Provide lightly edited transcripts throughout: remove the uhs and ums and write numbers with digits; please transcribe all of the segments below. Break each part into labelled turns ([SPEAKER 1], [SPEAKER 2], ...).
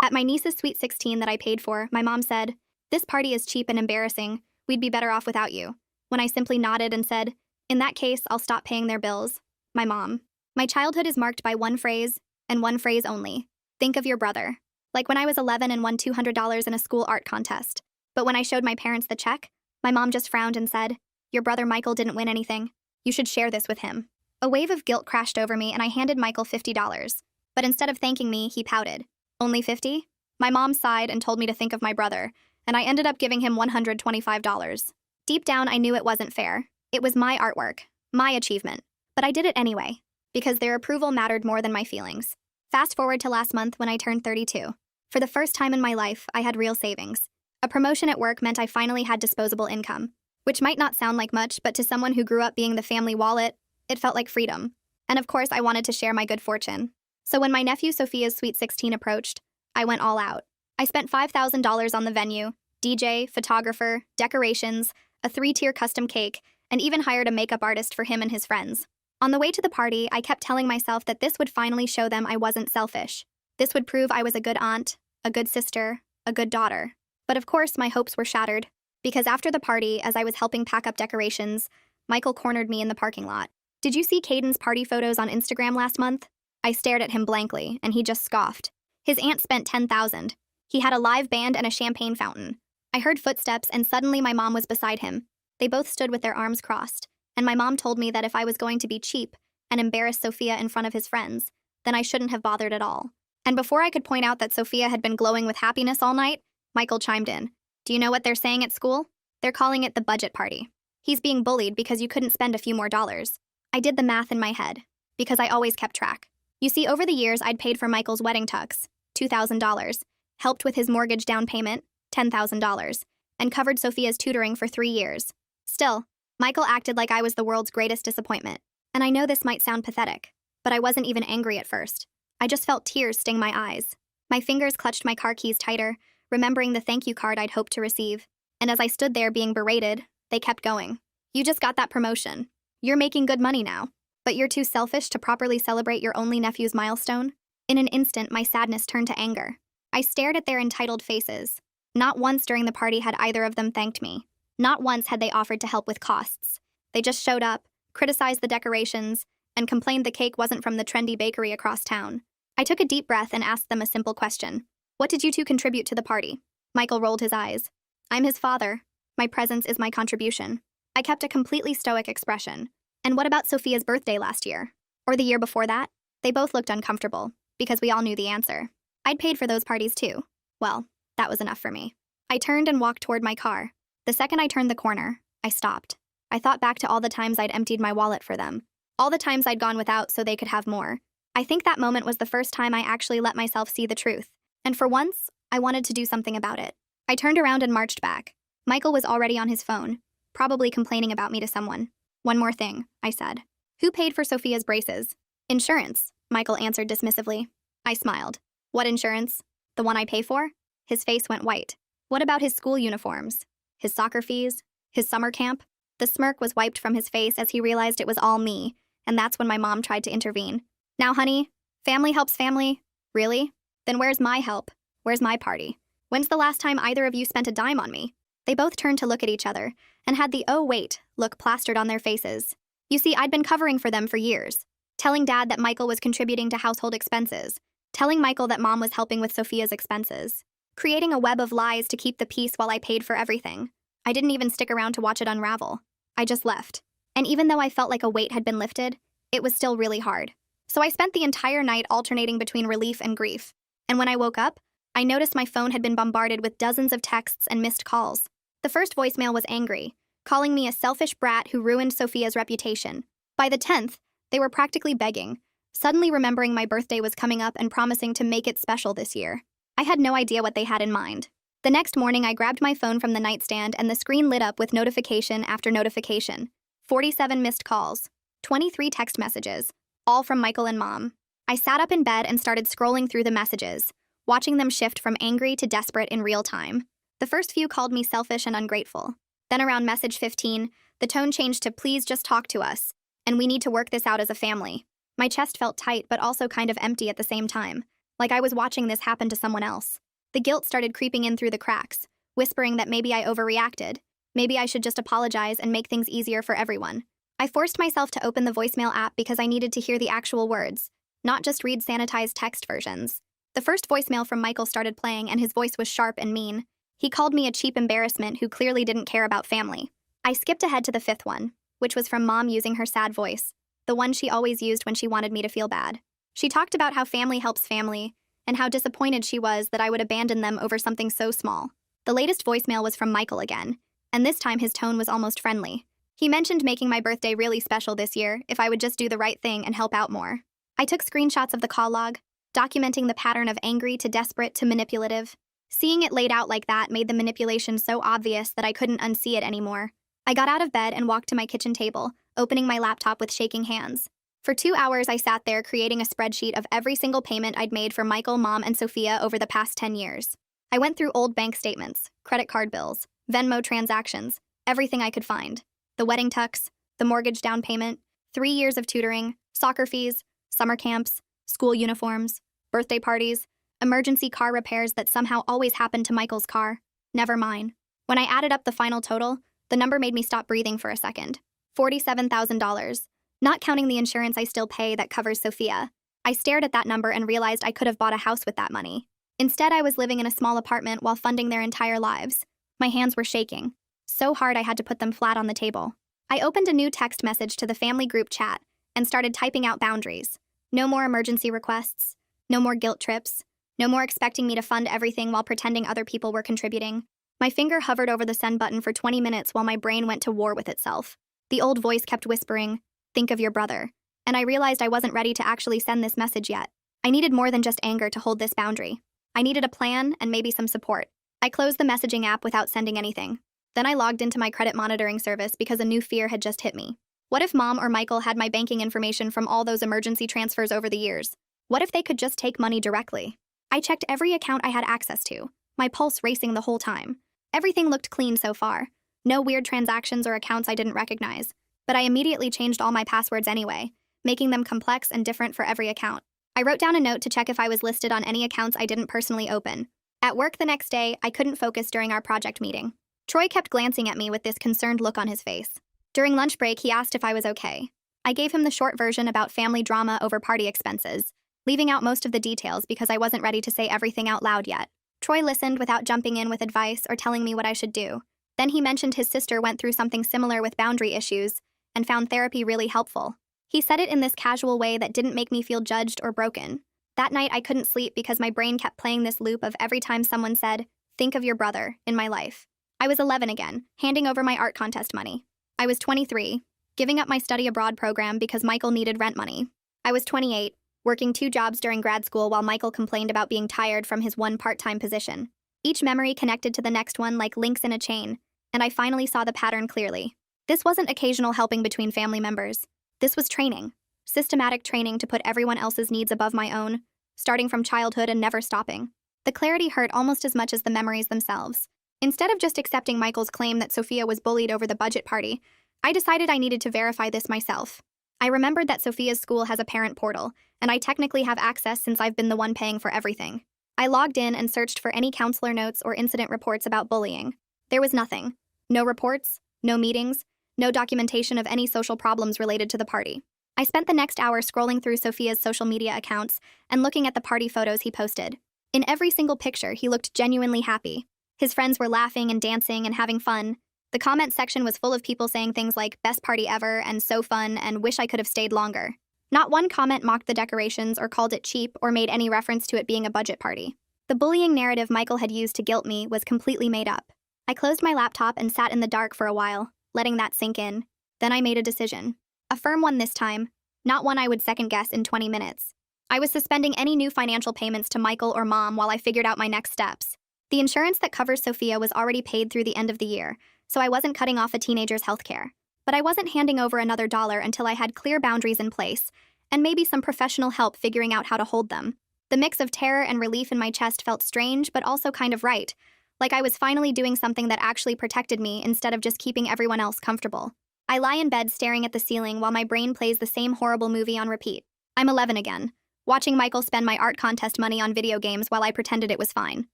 [SPEAKER 1] At my niece's sweet 16 that I paid for, my mom said, "This party is cheap and embarrassing. We'd be better off without you." When I simply nodded and said, "In that case, I'll stop paying their bills." My mom. My childhood is marked by one phrase, and one phrase only. Think of your brother. Like when I was 11 and won $200 in a school art contest. But when I showed my parents the check, my mom just frowned and said, "Your brother Michael didn't win anything. You should share this with him." A wave of guilt crashed over me and I handed Michael $50. But instead of thanking me, he pouted. "Only 50?" My mom sighed and told me to think of my brother, and I ended up giving him $125. Deep down, I knew it wasn't fair. It was my artwork, my achievement. But I did it anyway, because their approval mattered more than my feelings. Fast forward to last month when I turned 32. For the first time in my life, I had real savings. A promotion at work meant I finally had disposable income, which might not sound like much, but to someone who grew up being the family wallet, it felt like freedom. And of course, I wanted to share my good fortune. So when my nephew Sophia's sweet 16 approached, I went all out. I spent $5,000 on the venue, DJ, photographer, decorations, a 3-tier custom cake, and even hired a makeup artist for him and his friends. On the way to the party, I kept telling myself that this would finally show them I wasn't selfish. This would prove I was a good aunt, a good sister, a good daughter. But of course, my hopes were shattered. Because after the party, as I was helping pack up decorations, Michael cornered me in the parking lot. "Did you see Caden's party photos on Instagram last month?" I stared at him blankly, and he just scoffed. His aunt spent $10,000. He had a live band and a champagne fountain. I heard footsteps, and suddenly my mom was beside him. They both stood with their arms crossed, and my mom told me that if I was going to be cheap and embarrass Sophia in front of his friends, then I shouldn't have bothered at all. And before I could point out that Sophia had been glowing with happiness all night, Michael chimed in. "Do you know what they're saying at school? They're calling it the budget party. He's being bullied because you couldn't spend a few more dollars." I did the math in my head, because I always kept track. You see, over the years, I'd paid for Michael's wedding tux, $2,000, helped with his mortgage down payment, $10,000, and covered Sophia's tutoring for 3 years. Still, Michael acted like I was the world's greatest disappointment. And I know this might sound pathetic, but I wasn't even angry at first. I just felt tears sting my eyes. My fingers clutched my car keys tighter, remembering the thank you card I'd hoped to receive. And as I stood there being berated, they kept going. "You just got that promotion. You're making good money now. But you're too selfish to properly celebrate your only nephew's milestone?" In an instant, my sadness turned to anger. I stared at their entitled faces. Not once during the party had either of them thanked me. Not once had they offered to help with costs. They just showed up, criticized the decorations, and complained the cake wasn't from the trendy bakery across town. I took a deep breath and asked them a simple question. "What did you two contribute to the party?" Michael rolled his eyes. "I'm his father. My presence is my contribution." I kept a completely stoic expression. "And what about Sophia's birthday last year? Or the year before that?" They both looked uncomfortable, because we all knew the answer. I'd paid for those parties too. Well, that was enough for me. I turned and walked toward my car. The second I turned the corner, I stopped. I thought back to all the times I'd emptied my wallet for them. All the times I'd gone without so they could have more. I think that moment was the first time I actually let myself see the truth. And for once, I wanted to do something about it. I turned around and marched back. Michael was already on his phone, probably complaining about me to someone. "One more thing," I said. "Who paid for Sophia's braces?" "Insurance," Michael answered dismissively. I smiled. "What insurance? The one I pay for?" His face went white. "What about his school uniforms? His soccer fees? His summer camp?" The smirk was wiped from his face as he realized it was all me, and that's when my mom tried to intervene. "Now, honey, family helps family. Really? Then where's my help? Where's my party? When's the last time either of you spent a dime on me?" They both turned to look at each other, and had the "oh wait" look plastered on their faces. You see, I'd been covering for them for years, telling Dad that Michael was contributing to household expenses, telling Michael that Mom was helping with Sophia's expenses, creating a web of lies to keep the peace while I paid for everything. I didn't even stick around to watch it unravel. I just left. And even though I felt like a weight had been lifted, it was still really hard. So I spent the entire night alternating between relief and grief. And when I woke up, I noticed my phone had been bombarded with dozens of texts and missed calls. The first voicemail was angry, calling me a selfish brat who ruined Sophia's reputation. By the 10th, they were practically begging, suddenly remembering my birthday was coming up and promising to make it special this year. I had no idea what they had in mind. The next morning, I grabbed my phone from the nightstand and the screen lit up with notification after notification. 47 missed calls, 23 text messages, all from Michael and Mom. I sat up in bed and started scrolling through the messages, watching them shift from angry to desperate in real time. The first few called me selfish and ungrateful. Then around message 15, the tone changed to "please just talk to us, and we need to work this out as a family." My chest felt tight but also kind of empty at the same time, like I was watching this happen to someone else. The guilt started creeping in through the cracks, whispering that maybe I overreacted. Maybe I should just apologize and make things easier for everyone. I forced myself to open the voicemail app because I needed to hear the actual words, not just read sanitized text versions. The first voicemail from Michael started playing, and his voice was sharp and mean. He called me a cheap embarrassment who clearly didn't care about family. I skipped ahead to the fifth one, which was from Mom using her sad voice, the one she always used when she wanted me to feel bad. She talked about how family helps family, and how disappointed she was that I would abandon them over something so small. The latest voicemail was from Michael again, and this time his tone was almost friendly. He mentioned making my birthday really special this year if I would just do the right thing and help out more. I took screenshots of the call log, documenting the pattern of angry to desperate to manipulative. Seeing it laid out like that made the manipulation so obvious that I couldn't unsee it anymore. I got out of bed and walked to my kitchen table, opening my laptop with shaking hands. For 2 hours, I sat there creating a spreadsheet of every single payment I'd made for Michael, Mom, and Sophia over the past 10 years. I went through old bank statements, credit card bills, Venmo transactions, everything I could find. The wedding tux, the mortgage down payment, 3 years of tutoring, soccer fees, summer camps, school uniforms, birthday parties, emergency car repairs that somehow always happened to Michael's car. Never mine. When I added up the final total, the number made me stop breathing for a second. $47,000. Not counting the insurance I still pay that covers Sophia. I stared at that number and realized I could have bought a house with that money. Instead, I was living in a small apartment while funding their entire lives. My hands were shaking. So hard I had to put them flat on the table. I opened a new text message to the family group chat and started typing out boundaries. No more emergency requests. No more guilt trips. No more expecting me to fund everything while pretending other people were contributing. My finger hovered over the send button for 20 minutes while my brain went to war with itself. The old voice kept whispering, "Think of your brother." And I realized I wasn't ready to actually send this message yet. I needed more than just anger to hold this boundary. I needed a plan and maybe some support. I closed the messaging app without sending anything. Then I logged into my credit monitoring service because a new fear had just hit me. What if Mom or Michael had my banking information from all those emergency transfers over the years? What if they could just take money directly? I checked every account I had access to, my pulse racing the whole time. Everything looked clean so far. No weird transactions or accounts I didn't recognize. But I immediately changed all my passwords anyway, making them complex and different for every account. I wrote down a note to check if I was listed on any accounts I didn't personally open. At work the next day, I couldn't focus during our project meeting. Troy kept glancing at me with this concerned look on his face. During lunch break, he asked if I was okay. I gave him the short version about family drama over party expenses, leaving out most of the details because I wasn't ready to say everything out loud yet. Troy listened without jumping in with advice or telling me what I should do. Then he mentioned his sister went through something similar with boundary issues and found therapy really helpful. He said it in this casual way that didn't make me feel judged or broken. That night, I couldn't sleep because my brain kept playing this loop of every time someone said, "Think of your brother," in my life. I was 11 again, handing over my art contest money. I was 23, giving up my study abroad program because Michael needed rent money. I was 28, working 2 jobs during grad school while Michael complained about being tired from his one part-time position. Each memory connected to the next one like links in a chain, and I finally saw the pattern clearly. This wasn't occasional helping between family members. This was training. Systematic training to put everyone else's needs above my own, starting from childhood and never stopping. The clarity hurt almost as much as the memories themselves. Instead of just accepting Michael's claim that Sophia was bullied over the budget party, I decided I needed to verify this myself. I remembered that Sophia's school has a parent portal, and I technically have access since I've been the one paying for everything. I logged in and searched for any counselor notes or incident reports about bullying. There was nothing. No reports, no meetings, no documentation of any social problems related to the party. I spent the next hour scrolling through Sophia's social media accounts and looking at the party photos he posted. In every single picture, he looked genuinely happy. His friends were laughing and dancing and having fun. The comment section was full of people saying things like, "Best party ever," and "So fun," and "Wish I could have stayed longer." Not one comment mocked the decorations or called it cheap or made any reference to it being a budget party. The bullying narrative Michael had used to guilt me was completely made up. I closed my laptop and sat in the dark for a while, letting that sink in. Then I made a decision. A firm one this time, not one I would second-guess in 20 minutes. I was suspending any new financial payments to Michael or Mom while I figured out my next steps. The insurance that covers Sophia was already paid through the end of the year, so I wasn't cutting off a teenager's health care. But I wasn't handing over another dollar until I had clear boundaries in place, and maybe some professional help figuring out how to hold them. The mix of terror and relief in my chest felt strange, but also kind of right, like I was finally doing something that actually protected me instead of just keeping everyone else comfortable. I lie in bed staring at the ceiling while my brain plays the same horrible movie on repeat. I'm 11 again. Watching Michael spend my art contest money on video games while I pretended it was fine.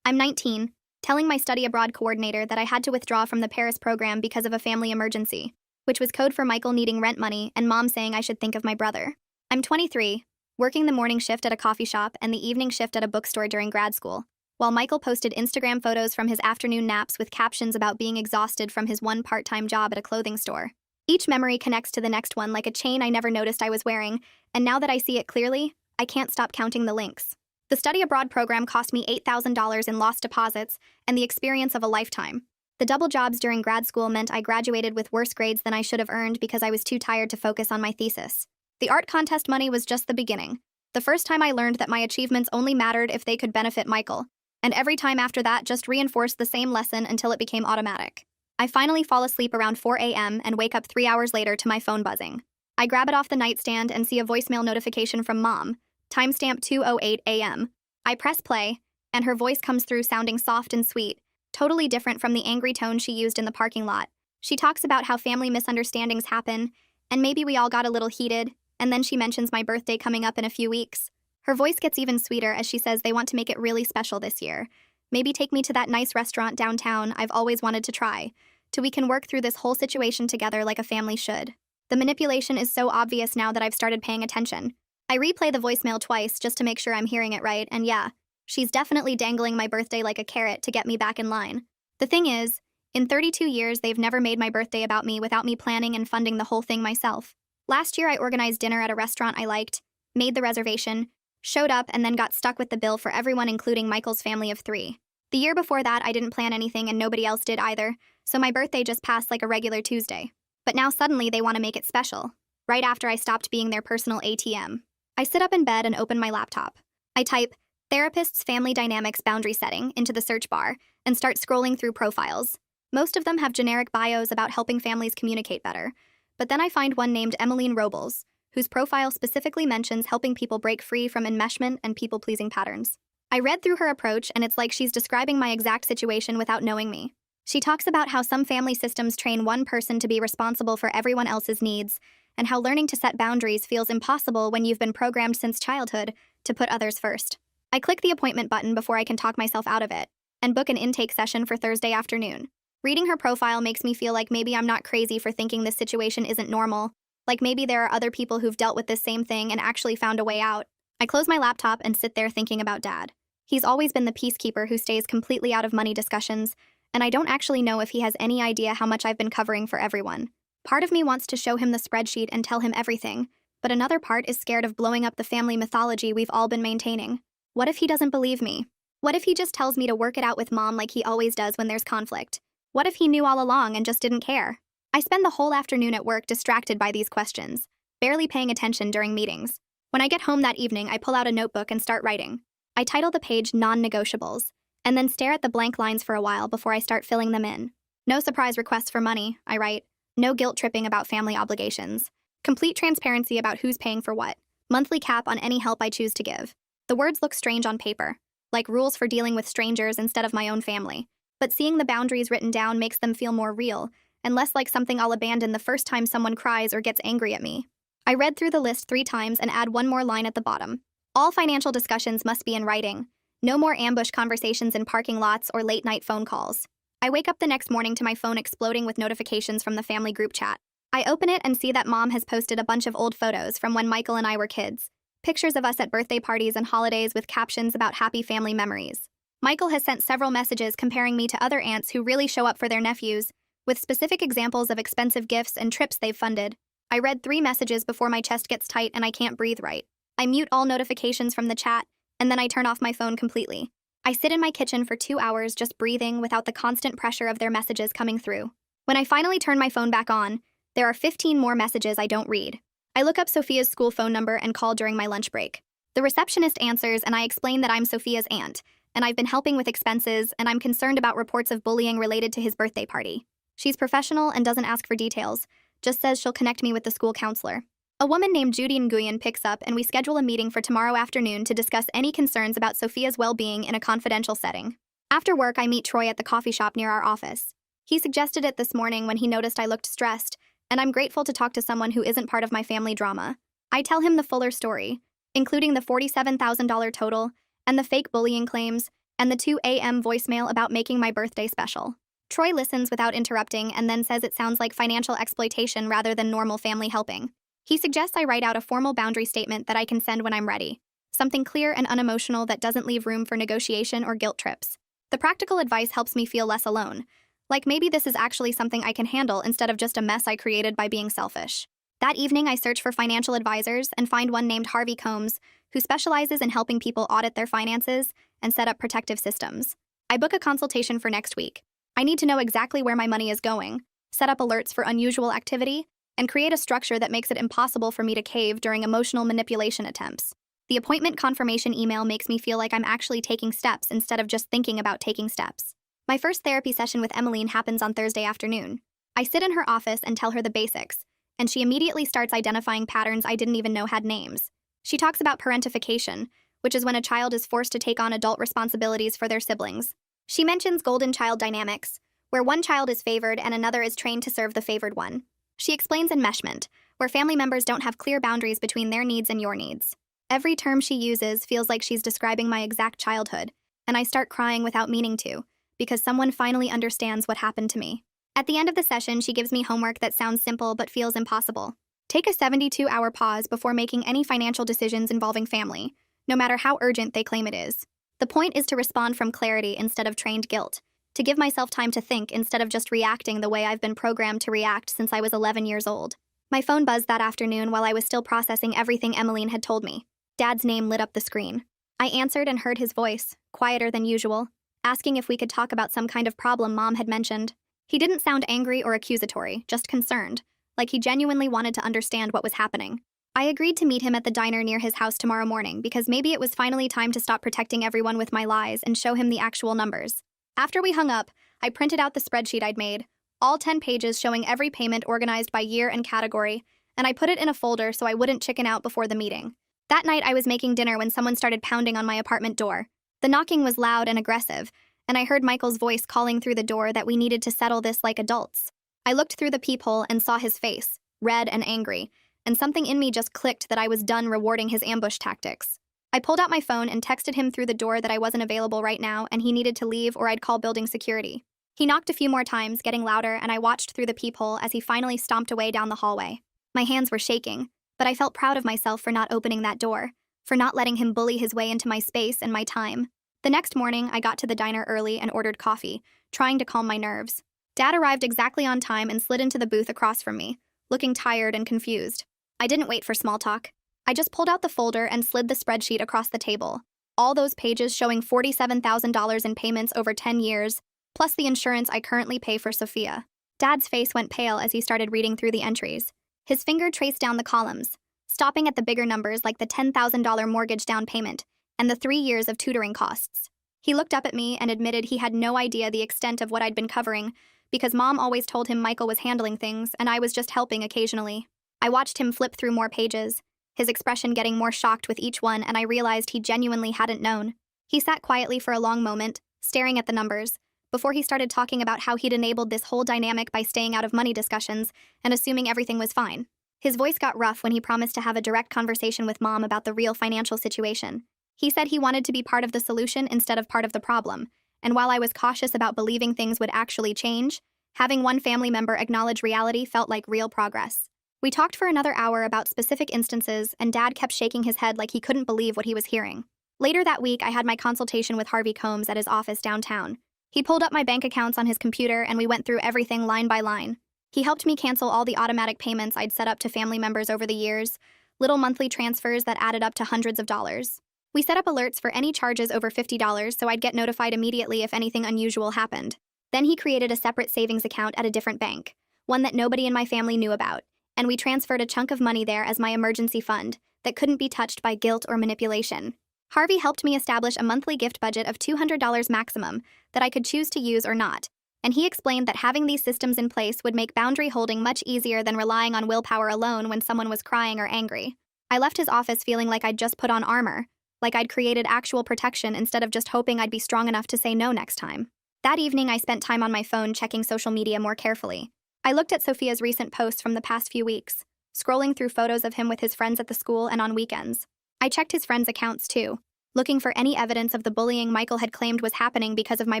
[SPEAKER 1] I'm 19, telling my study abroad coordinator that I had to withdraw from the Paris program because of a family emergency, which was code for Michael needing rent money and mom saying I should think of my brother. I'm 23, working the morning shift at a coffee shop and the evening shift at a bookstore during grad school, while Michael posted Instagram photos from his afternoon naps with captions about being exhausted from his one part-time job at a clothing store. Each memory connects to the next one like a chain I never noticed I was wearing, and now that I see it clearly, I can't stop counting the links. The study abroad program cost me $8,000 in lost deposits and the experience of a lifetime. The double jobs during grad school meant I graduated with worse grades than I should have earned because I was too tired to focus on my thesis. The art contest money was just the beginning. The first time I learned that my achievements only mattered if they could benefit Michael, and every time after that just reinforced the same lesson until it became automatic. I finally fall asleep around 4 a.m. and wake up 3 hours later to my phone buzzing. I grab it off the nightstand and see a voicemail notification from Mom, timestamp 2:08 a.m. I press play, and her voice comes through sounding soft and sweet, totally different from the angry tone she used in the parking lot. She talks about how family misunderstandings happen, and maybe we all got a little heated, and then she mentions my birthday coming up in a few weeks. Her voice gets even sweeter as she says they want to make it really special this year. Maybe take me to that nice restaurant downtown I've always wanted to try, till we can work through this whole situation together like a family should. The manipulation is so obvious now that I've started paying attention. I replay the voicemail twice just to make sure I'm hearing it right, and yeah, she's definitely dangling my birthday like a carrot to get me back in line. The thing is, in 32 years they've never made my birthday about me without me planning and funding the whole thing myself. Last year I organized dinner at a restaurant I liked, made the reservation, showed up, and then got stuck with the bill for everyone including Michael's family of 3. The year before that I didn't plan anything and nobody else did either, so my birthday just passed like a regular Tuesday. But now suddenly they want to make it special, right after I stopped being their personal ATM. I sit up in bed and open my laptop. I type, "Therapist's Family Dynamics Boundary Setting" into the search bar and start scrolling through profiles. Most of them have generic bios about helping families communicate better, but then I find one named Emmeline Robles, whose profile specifically mentions helping people break free from enmeshment and people-pleasing patterns. I read through her approach and it's like she's describing my exact situation without knowing me. She talks about how some family systems train one person to be responsible for everyone else's needs, and how learning to set boundaries feels impossible when you've been programmed since childhood to put others first. I click the appointment button before I can talk myself out of it, and book an intake session for Thursday afternoon. Reading her profile makes me feel like maybe I'm not crazy for thinking this situation isn't normal, like maybe there are other people who've dealt with this same thing and actually found a way out. I close my laptop and sit there thinking about Dad. He's always been the peacekeeper who stays completely out of money discussions, and I don't actually know if he has any idea how much I've been covering for everyone. Part of me wants to show him the spreadsheet and tell him everything, but another part is scared of blowing up the family mythology we've all been maintaining. What if he doesn't believe me? What if he just tells me to work it out with Mom like he always does when there's conflict? What if he knew all along and just didn't care? I spend the whole afternoon at work distracted by these questions, barely paying attention during meetings. When I get home that evening, I pull out a notebook and start writing. I title the page "Non-Negotiables," and then stare at the blank lines for a while before I start filling them in. "No surprise requests for money," I write. "No guilt tripping about family obligations. Complete transparency about who's paying for what. Monthly cap on any help I choose to give." The words look strange on paper, like rules for dealing with strangers instead of my own family. But seeing the boundaries written down makes them feel more real, and less like something I'll abandon the first time someone cries or gets angry at me. I read through the list 3 times and add one more line at the bottom. All financial discussions must be in writing. No more ambush conversations in parking lots or late-night phone calls. I wake up the next morning to my phone exploding with notifications from the family group chat. I open it and see that Mom has posted a bunch of old photos from when Michael and I were kids. Pictures of us at birthday parties and holidays with captions about happy family memories. Michael has sent several messages comparing me to other aunts who really show up for their nephews, with specific examples of expensive gifts and trips they've funded. I read 3 messages before my chest gets tight and I can't breathe right. I mute all notifications from the chat, and then I turn off my phone completely. I sit in my kitchen for 2 hours just breathing without the constant pressure of their messages coming through. When I finally turn my phone back on, there are 15 more messages I don't read. I look up Sophia's school phone number and call during my lunch break. The receptionist answers and I explain that I'm Sophia's aunt, and I've been helping with expenses, and I'm concerned about reports of bullying related to his birthday party. She's professional and doesn't ask for details, just says she'll connect me with the school counselor. A woman named Judy Nguyen picks up and we schedule a meeting for tomorrow afternoon to discuss any concerns about Sophia's well-being in a confidential setting. After work, I meet Troy at the coffee shop near our office. He suggested it this morning when he noticed I looked stressed, and I'm grateful to talk to someone who isn't part of my family drama. I tell him the fuller story, including the $47,000 total, and the fake bullying claims, and the 2 a.m. voicemail about making my birthday special. Troy listens without interrupting and then says it sounds like financial exploitation rather than normal family helping. He suggests I write out a formal boundary statement that I can send when I'm ready. Something clear and unemotional that doesn't leave room for negotiation or guilt trips. The practical advice helps me feel less alone. Like maybe this is actually something I can handle instead of just a mess I created by being selfish. That evening, I search for financial advisors and find one named Harvey Combs, who specializes in helping people audit their finances and set up protective systems. I book a consultation for next week. I need to know exactly where my money is going, set up alerts for unusual activity, and create a structure that makes it impossible for me to cave during emotional manipulation attempts. The appointment confirmation email makes me feel like I'm actually taking steps instead of just thinking about taking steps. My first therapy session with Emmeline happens on Thursday afternoon. I sit in her office and tell her the basics, and she immediately starts identifying patterns I didn't even know had names. She talks about parentification, which is when a child is forced to take on adult responsibilities for their siblings. She mentions golden child dynamics, where one child is favored and another is trained to serve the favored one. She explains enmeshment, where family members don't have clear boundaries between their needs and your needs. Every term she uses feels like she's describing my exact childhood, and I start crying without meaning to, because someone finally understands what happened to me. At the end of the session, she gives me homework that sounds simple but feels impossible. Take a 72-hour pause before making any financial decisions involving family, no matter how urgent they claim it is. The point is to respond from clarity instead of trained guilt, to give myself time to think instead of just reacting the way I've been programmed to react since I was 11 years old. My phone buzzed that afternoon while I was still processing everything Emmeline had told me. Dad's name lit up the screen. I answered and heard his voice, quieter than usual, asking if we could talk about some kind of problem Mom had mentioned. He didn't sound angry or accusatory, just concerned, like he genuinely wanted to understand what was happening. I agreed to meet him at the diner near his house tomorrow morning because maybe it was finally time to stop protecting everyone with my lies and show him the actual numbers. After we hung up, I printed out the spreadsheet I'd made, all 10 pages showing every payment organized by year and category, and I put it in a folder so I wouldn't chicken out before the meeting. That night I was making dinner when someone started pounding on my apartment door. The knocking was loud and aggressive, and I heard Michael's voice calling through the door that we needed to settle this like adults. I looked through the peephole and saw his face, red and angry, and something in me just clicked that I was done rewarding his ambush tactics. I pulled out my phone and texted him through the door that I wasn't available right now and he needed to leave or I'd call building security. He knocked a few more times, getting louder, and I watched through the peephole as he finally stomped away down the hallway. My hands were shaking, but I felt proud of myself for not opening that door, for not letting him bully his way into my space and my time. The next morning, I got to the diner early and ordered coffee, trying to calm my nerves. Dad arrived exactly on time and slid into the booth across from me, looking tired and confused. I didn't wait for small talk. I just pulled out the folder and slid the spreadsheet across the table. All those pages showing $47,000 in payments over 10 years, plus the insurance I currently pay for Sophia. Dad's face went pale as he started reading through the entries. His finger traced down the columns, stopping at the bigger numbers like the $10,000 mortgage down payment and the 3 years of tutoring costs. He looked up at me and admitted he had no idea the extent of what I'd been covering because Mom always told him Michael was handling things and I was just helping occasionally. I watched him flip through more pages, his expression getting more shocked with each one, and I realized he genuinely hadn't known. He sat quietly for a long moment, staring at the numbers, before he started talking about how he'd enabled this whole dynamic by staying out of money discussions and assuming everything was fine. His voice got rough when he promised to have a direct conversation with Mom about the real financial situation. He said he wanted to be part of the solution instead of part of the problem, and while I was cautious about believing things would actually change, having one family member acknowledge reality felt like real progress. We talked for another hour about specific instances, and Dad kept shaking his head like he couldn't believe what he was hearing. Later that week, I had my consultation with Harvey Combs at his office downtown. He pulled up my bank accounts on his computer and we went through everything line by line. He helped me cancel all the automatic payments I'd set up to family members over the years, little monthly transfers that added up to hundreds of dollars. We set up alerts for any charges over $50 so I'd get notified immediately if anything unusual happened. Then he created a separate savings account at a different bank, one that nobody in my family knew about, and we transferred a chunk of money there as my emergency fund that couldn't be touched by guilt or manipulation. Harvey helped me establish a monthly gift budget of $200 maximum that I could choose to use or not, and he explained that having these systems in place would make boundary holding much easier than relying on willpower alone when someone was crying or angry. I left his office feeling like I'd just put on armor, like I'd created actual protection instead of just hoping I'd be strong enough to say no next time. That evening, I spent time on my phone checking social media more carefully. I looked at Sophia's recent posts from the past few weeks, scrolling through photos of him with his friends at the school and on weekends. I checked his friends' accounts too, looking for any evidence of the bullying Michael had claimed was happening because of my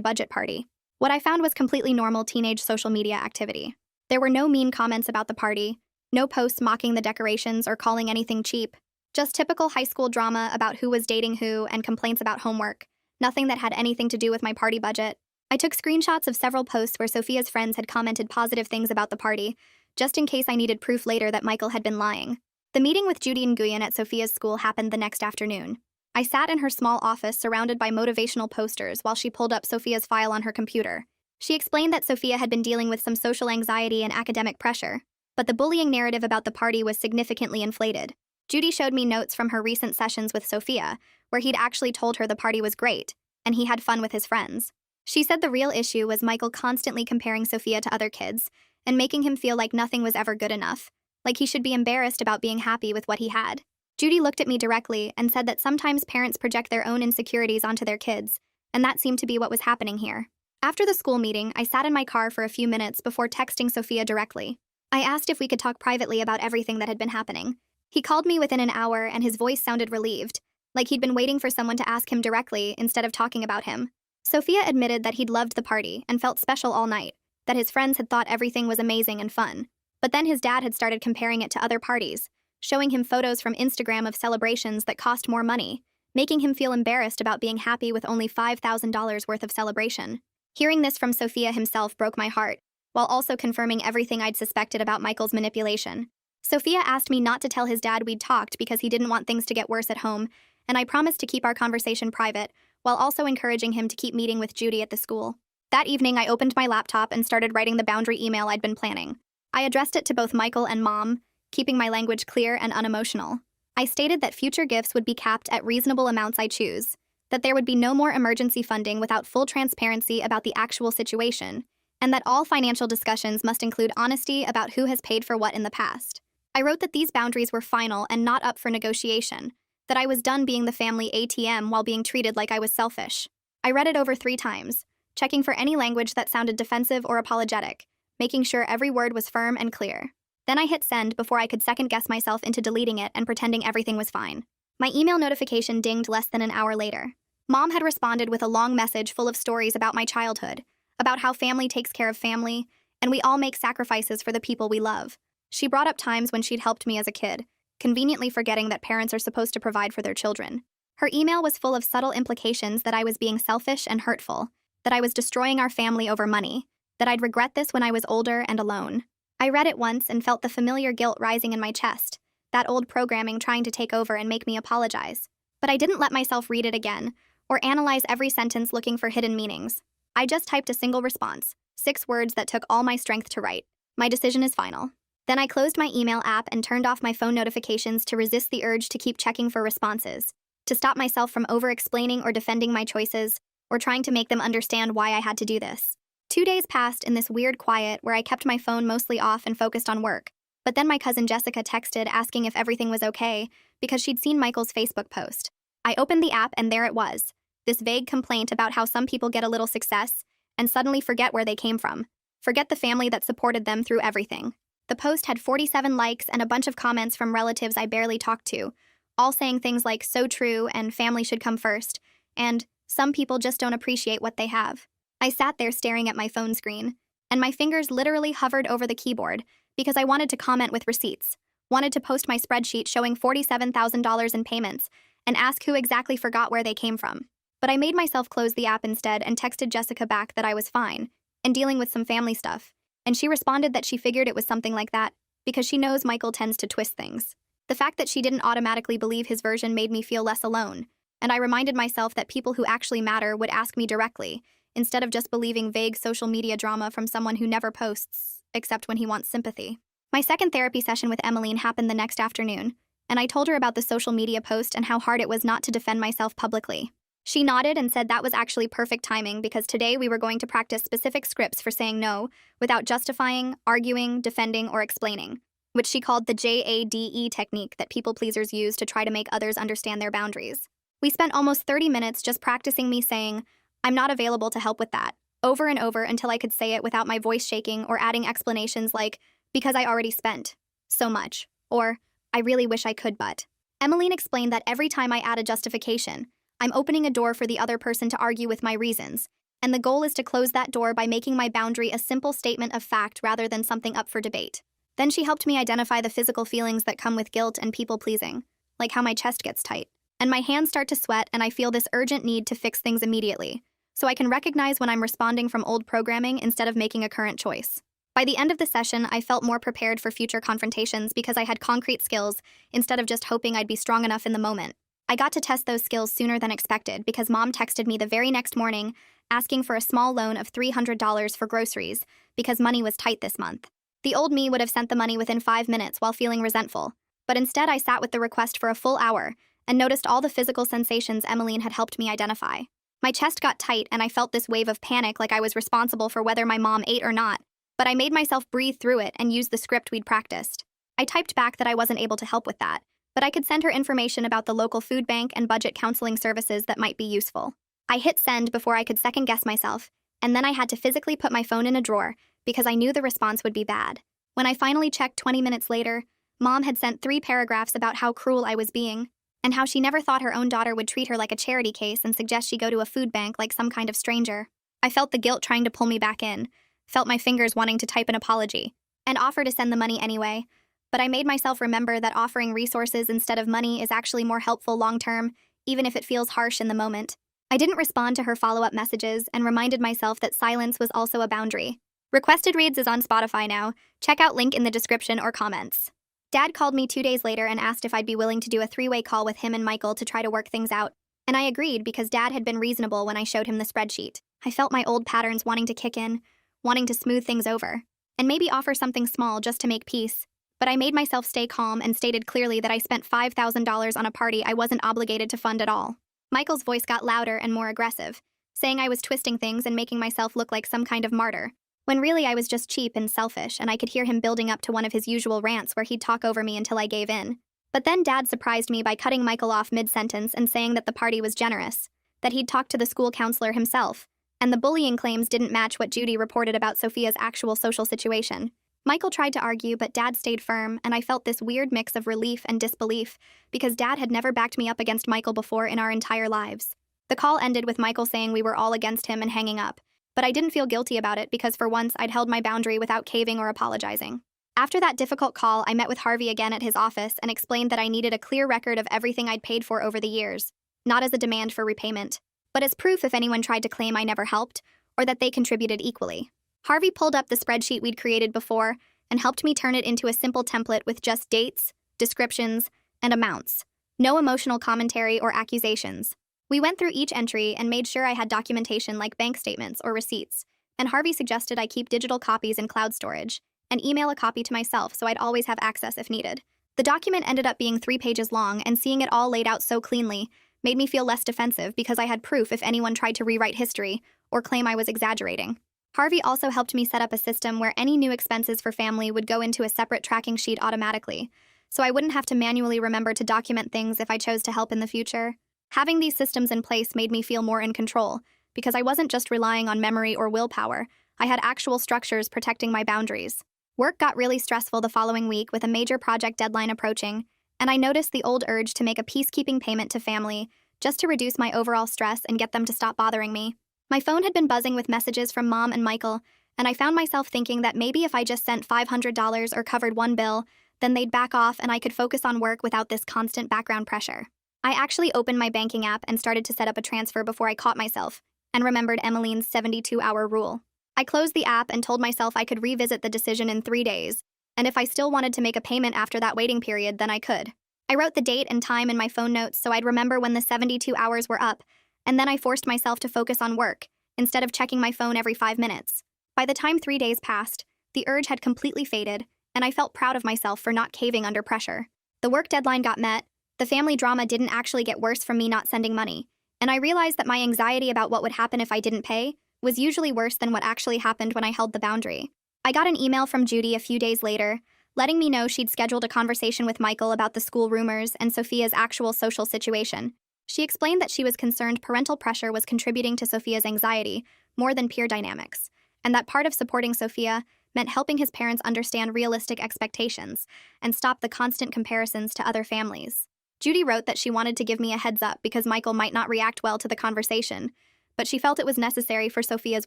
[SPEAKER 1] budget party. What I found was completely normal teenage social media activity. There were no mean comments about the party, no posts mocking the decorations or calling anything cheap, just typical high school drama about who was dating who and complaints about homework, nothing that had anything to do with my party budget. I took screenshots of several posts where Sophia's friends had commented positive things about the party, just in case I needed proof later that Michael had been lying. The meeting with Judy Nguyen at Sophia's school happened the next afternoon. I sat in her small office surrounded by motivational posters while she pulled up Sophia's file on her computer. She explained that Sophia had been dealing with some social anxiety and academic pressure, but the bullying narrative about the party was significantly inflated. Judy showed me notes from her recent sessions with Sophia, where he'd actually told her the party was great, and he had fun with his friends. She said the real issue was Michael constantly comparing Sophia to other kids, and making him feel like nothing was ever good enough, like he should be embarrassed about being happy with what he had. Judy looked at me directly and said that sometimes parents project their own insecurities onto their kids, and that seemed to be what was happening here. After the school meeting, I sat in my car for a few minutes before texting Sophia directly. I asked if we could talk privately about everything that had been happening. He called me within an hour and his voice sounded relieved, like he'd been waiting for someone to ask him directly instead of talking about him. Sophia admitted that he'd loved the party and felt special all night, that his friends had thought everything was amazing and fun. But then his dad had started comparing it to other parties, showing him photos from Instagram of celebrations that cost more money, making him feel embarrassed about being happy with only $5,000 worth of celebration. Hearing this from Sophia himself broke my heart, while also confirming everything I'd suspected about Michael's manipulation. Sophia asked me not to tell his dad we'd talked because he didn't want things to get worse at home, and I promised to keep our conversation private, while also encouraging him to keep meeting with Judy at the school. That evening, I opened my laptop and started writing the boundary email I'd been planning. I addressed it to both Michael and Mom, keeping my language clear and unemotional. I stated that future gifts would be capped at reasonable amounts I choose, that there would be no more emergency funding without full transparency about the actual situation, and that all financial discussions must include honesty about who has paid for what in the past. I wrote that these boundaries were final and not up for negotiation, that I was done being the family ATM while being treated like I was selfish. I read it over 3 times, checking for any language that sounded defensive or apologetic, making sure every word was firm and clear. Then I hit send before I could second-guess myself into deleting it and pretending everything was fine. My email notification dinged less than an hour later. Mom had responded with a long message full of stories about my childhood, about how family takes care of family, and we all make sacrifices for the people we love. She brought up times when she'd helped me as a kid, conveniently forgetting that parents are supposed to provide for their children. Her email was full of subtle implications that I was being selfish and hurtful, that I was destroying our family over money, that I'd regret this when I was older and alone. I read it once and felt the familiar guilt rising in my chest, that old programming trying to take over and make me apologize. But I didn't let myself read it again, or analyze every sentence looking for hidden meanings. I just typed a single response, 6 words that took all my strength to write. My decision is final. Then I closed my email app and turned off my phone notifications to resist the urge to keep checking for responses, to stop myself from over-explaining or defending my choices, or trying to make them understand why I had to do this. 2 days passed in this weird quiet where I kept my phone mostly off and focused on work. But then my cousin Jessica texted asking if everything was okay because she'd seen Michael's Facebook post. I opened the app and there it was, this vague complaint about how some people get a little success and suddenly forget where they came from, forget the family that supported them through everything. The post had 47 likes and a bunch of comments from relatives I barely talked to, all saying things like "so true" and "family should come first," and "some people just don't appreciate what they have." I sat there staring at my phone screen, and my fingers literally hovered over the keyboard because I wanted to comment with receipts, wanted to post my spreadsheet showing $47,000 in payments, and ask who exactly forgot where they came from. But I made myself close the app instead and texted Jessica back that I was fine, and dealing with some family stuff, and she responded that she figured it was something like that, because she knows Michael tends to twist things. The fact that she didn't automatically believe his version made me feel less alone, and I reminded myself that people who actually matter would ask me directly, instead of just believing vague social media drama from someone who never posts, except when he wants sympathy. My second therapy session with Emmeline happened the next afternoon, and I told her about the social media post and how hard it was not to defend myself publicly. She nodded and said that was actually perfect timing because today we were going to practice specific scripts for saying no without justifying, arguing, defending, or explaining, which she called the JADE technique that people-pleasers use to try to make others understand their boundaries. We spent almost 30 minutes just practicing me saying, "I'm not available to help with that," over and over until I could say it without my voice shaking or adding explanations like, "because I already spent so much," or "I really wish I could but." Emmeline explained that every time I add a justification, I'm opening a door for the other person to argue with my reasons, and the goal is to close that door by making my boundary a simple statement of fact rather than something up for debate. Then she helped me identify the physical feelings that come with guilt and people-pleasing, like how my chest gets tight, and my hands start to sweat and I feel this urgent need to fix things immediately, so I can recognize when I'm responding from old programming instead of making a current choice. By the end of the session, I felt more prepared for future confrontations because I had concrete skills instead of just hoping I'd be strong enough in the moment. I got to test those skills sooner than expected because Mom texted me the very next morning asking for a small loan of $300 for groceries because money was tight this month. The old me would have sent the money within 5 minutes while feeling resentful, but instead I sat with the request for a full hour and noticed all the physical sensations Emmeline had helped me identify. My chest got tight and I felt this wave of panic like I was responsible for whether my mom ate or not, but I made myself breathe through it and use the script we'd practiced. I typed back that I wasn't able to help with that, but I could send her information about the local food bank and budget counseling services that might be useful. I hit send before I could second-guess myself, and then I had to physically put my phone in a drawer because I knew the response would be bad. When I finally checked 20 minutes later, Mom had sent 3 paragraphs about how cruel I was being, and how she never thought her own daughter would treat her like a charity case and suggest she go to a food bank like some kind of stranger. I felt the guilt trying to pull me back in, felt my fingers wanting to type an apology, and offer to send the money anyway, but I made myself remember that offering resources instead of money is actually more helpful long-term, even if it feels harsh in the moment. I didn't respond to her follow-up messages and reminded myself that silence was also a boundary. Requested Reads is on Spotify now. Check out link in the description or comments. Dad called me 2 days later and asked if I'd be willing to do a 3-way call with him and Michael to try to work things out, and I agreed because Dad had been reasonable when I showed him the spreadsheet. I felt my old patterns wanting to kick in, wanting to smooth things over, and maybe offer something small just to make peace. But I made myself stay calm and stated clearly that I spent $5,000 on a party I wasn't obligated to fund at all. Michael's voice got louder and more aggressive, saying I was twisting things and making myself look like some kind of martyr, when really I was just cheap and selfish, and I could hear him building up to one of his usual rants where he'd talk over me until I gave in. But then Dad surprised me by cutting Michael off mid-sentence and saying that the party was generous, that he'd talked to the school counselor himself, and the bullying claims didn't match what Judy reported about Sophia's actual social situation. Michael tried to argue, but Dad stayed firm, and I felt this weird mix of relief and disbelief because Dad had never backed me up against Michael before in our entire lives. The call ended with Michael saying we were all against him and hanging up, but I didn't feel guilty about it because for once I'd held my boundary without caving or apologizing. After that difficult call, I met with Harvey again at his office and explained that I needed a clear record of everything I'd paid for over the years, not as a demand for repayment, but as proof if anyone tried to claim I never helped or that they contributed equally. Harvey pulled up the spreadsheet we'd created before and helped me turn it into a simple template with just dates, descriptions, and amounts. No emotional commentary or accusations. We went through each entry and made sure I had documentation like bank statements or receipts, and Harvey suggested I keep digital copies in cloud storage and email a copy to myself so I'd always have access if needed. The document ended up being 3 pages long, and seeing it all laid out so cleanly made me feel less defensive because I had proof if anyone tried to rewrite history or claim I was exaggerating. Harvey also helped me set up a system where any new expenses for family would go into a separate tracking sheet automatically, so I wouldn't have to manually remember to document things if I chose to help in the future. Having these systems in place made me feel more in control, because I wasn't just relying on memory or willpower, I had actual structures protecting my boundaries. Work got really stressful the following week with a major project deadline approaching, and I noticed the old urge to make a peacekeeping payment to family, just to reduce my overall stress and get them to stop bothering me. My phone had been buzzing with messages from Mom and Michael, and I found myself thinking that maybe if I just sent $500 or covered one bill, then they'd back off and I could focus on work without this constant background pressure. I actually opened my banking app and started to set up a transfer before I caught myself, and remembered Emmeline's 72-hour rule. I closed the app and told myself I could revisit the decision in 3 days, and if I still wanted to make a payment after that waiting period, then I could. I wrote the date and time in my phone notes so I'd remember when the 72 hours were up, and then I forced myself to focus on work, instead of checking my phone every 5 minutes. By the time 3 days passed, the urge had completely faded, and I felt proud of myself for not caving under pressure. The work deadline got met, the family drama didn't actually get worse from me not sending money, and I realized that my anxiety about what would happen if I didn't pay was usually worse than what actually happened when I held the boundary. I got an email from Judy a few days later, letting me know she'd scheduled a conversation with Michael about the school rumors and Sophia's actual social situation. She explained that she was concerned parental pressure was contributing to Sophia's anxiety more than peer dynamics, and that part of supporting Sophia meant helping his parents understand realistic expectations and stop the constant comparisons to other families. Judy wrote that she wanted to give me a heads up because Michael might not react well to the conversation, but she felt it was necessary for Sophia's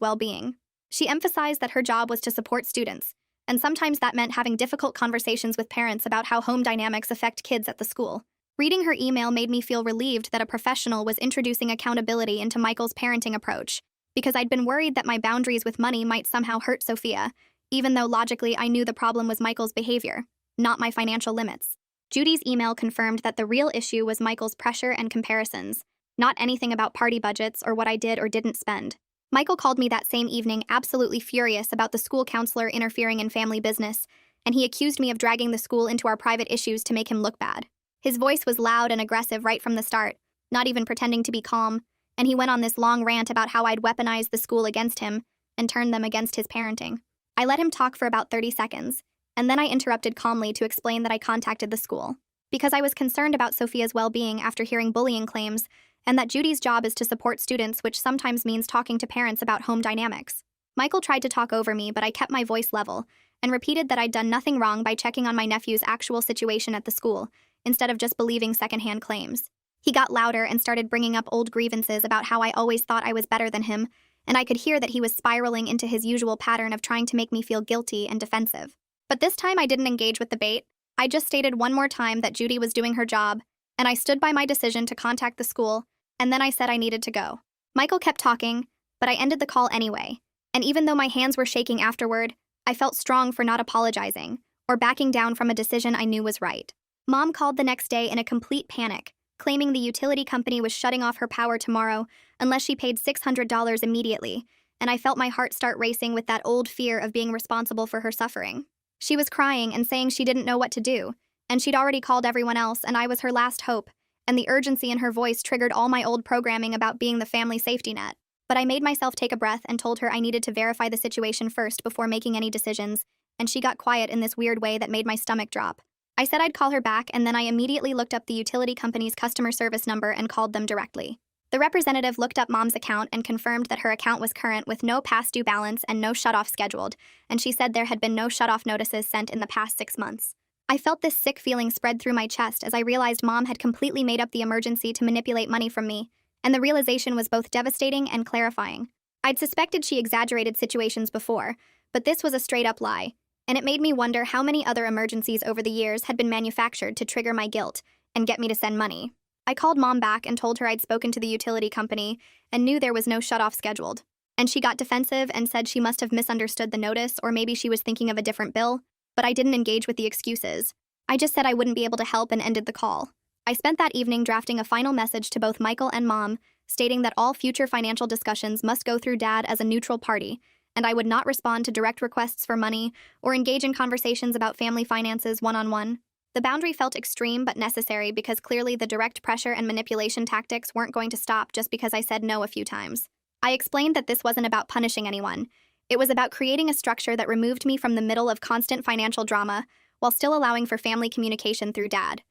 [SPEAKER 1] well-being. She emphasized that her job was to support students, and sometimes that meant having difficult conversations with parents about how home dynamics affect kids at the school. Reading her email made me feel relieved that a professional was introducing accountability into Michael's parenting approach, because I'd been worried that my boundaries with money might somehow hurt Sophia, even though logically I knew the problem was Michael's behavior, not my financial limits. Judy's email confirmed that the real issue was Michael's pressure and comparisons, not anything about party budgets or what I did or didn't spend. Michael called me that same evening absolutely furious about the school counselor interfering in family business, and he accused me of dragging the school into our private issues to make him look bad. His voice was loud and aggressive right from the start, not even pretending to be calm, and he went on this long rant about how I'd weaponized the school against him and turned them against his parenting. I let him talk for about 30 seconds, and then I interrupted calmly to explain that I contacted the school because I was concerned about Sophia's well-being after hearing bullying claims, and that Judy's job is to support students, which sometimes means talking to parents about home dynamics. Michael tried to talk over me, but I kept my voice level and repeated that I'd done nothing wrong by checking on my nephew's actual situation at the school, instead of just believing secondhand claims. He got louder and started bringing up old grievances about how I always thought I was better than him, and I could hear that he was spiraling into his usual pattern of trying to make me feel guilty and defensive. But this time I didn't engage with the bait. I just stated one more time that Judy was doing her job, and I stood by my decision to contact the school, and then I said I needed to go. Michael kept talking, but I ended the call anyway, and even though my hands were shaking afterward, I felt strong for not apologizing or backing down from a decision I knew was right. Mom called the next day in a complete panic, claiming the utility company was shutting off her power tomorrow unless she paid $600 immediately, and I felt my heart start racing with that old fear of being responsible for her suffering. She was crying and saying she didn't know what to do, and she'd already called everyone else, and I was her last hope, and the urgency in her voice triggered all my old programming about being the family safety net. But I made myself take a breath and told her I needed to verify the situation first before making any decisions, and she got quiet in this weird way that made my stomach drop. I said I'd call her back, and then I immediately looked up the utility company's customer service number and called them directly. The representative looked up Mom's account and confirmed that her account was current with no past due balance and no shutoff scheduled, and she said there had been no shutoff notices sent in the past 6 months. I felt this sick feeling spread through my chest as I realized Mom had completely made up the emergency to manipulate money from me, and the realization was both devastating and clarifying. I'd suspected she exaggerated situations before, but this was a straight-up lie, and it made me wonder how many other emergencies over the years had been manufactured to trigger my guilt and get me to send money. I called Mom back and told her I'd spoken to the utility company and knew there was no shutoff scheduled, and she got defensive and said she must have misunderstood the notice or maybe she was thinking of a different bill, but I didn't engage with the excuses. I just said I wouldn't be able to help and ended the call. I spent that evening drafting a final message to both Michael and Mom, stating that all future financial discussions must go through Dad as a neutral party, and I would not respond to direct requests for money or engage in conversations about family finances one-on-one. The boundary felt extreme but necessary because clearly the direct pressure and manipulation tactics weren't going to stop just because I said no a few times. I explained that this wasn't about punishing anyone. It was about creating a structure that removed me from the middle of constant financial drama while still allowing for family communication through Dad.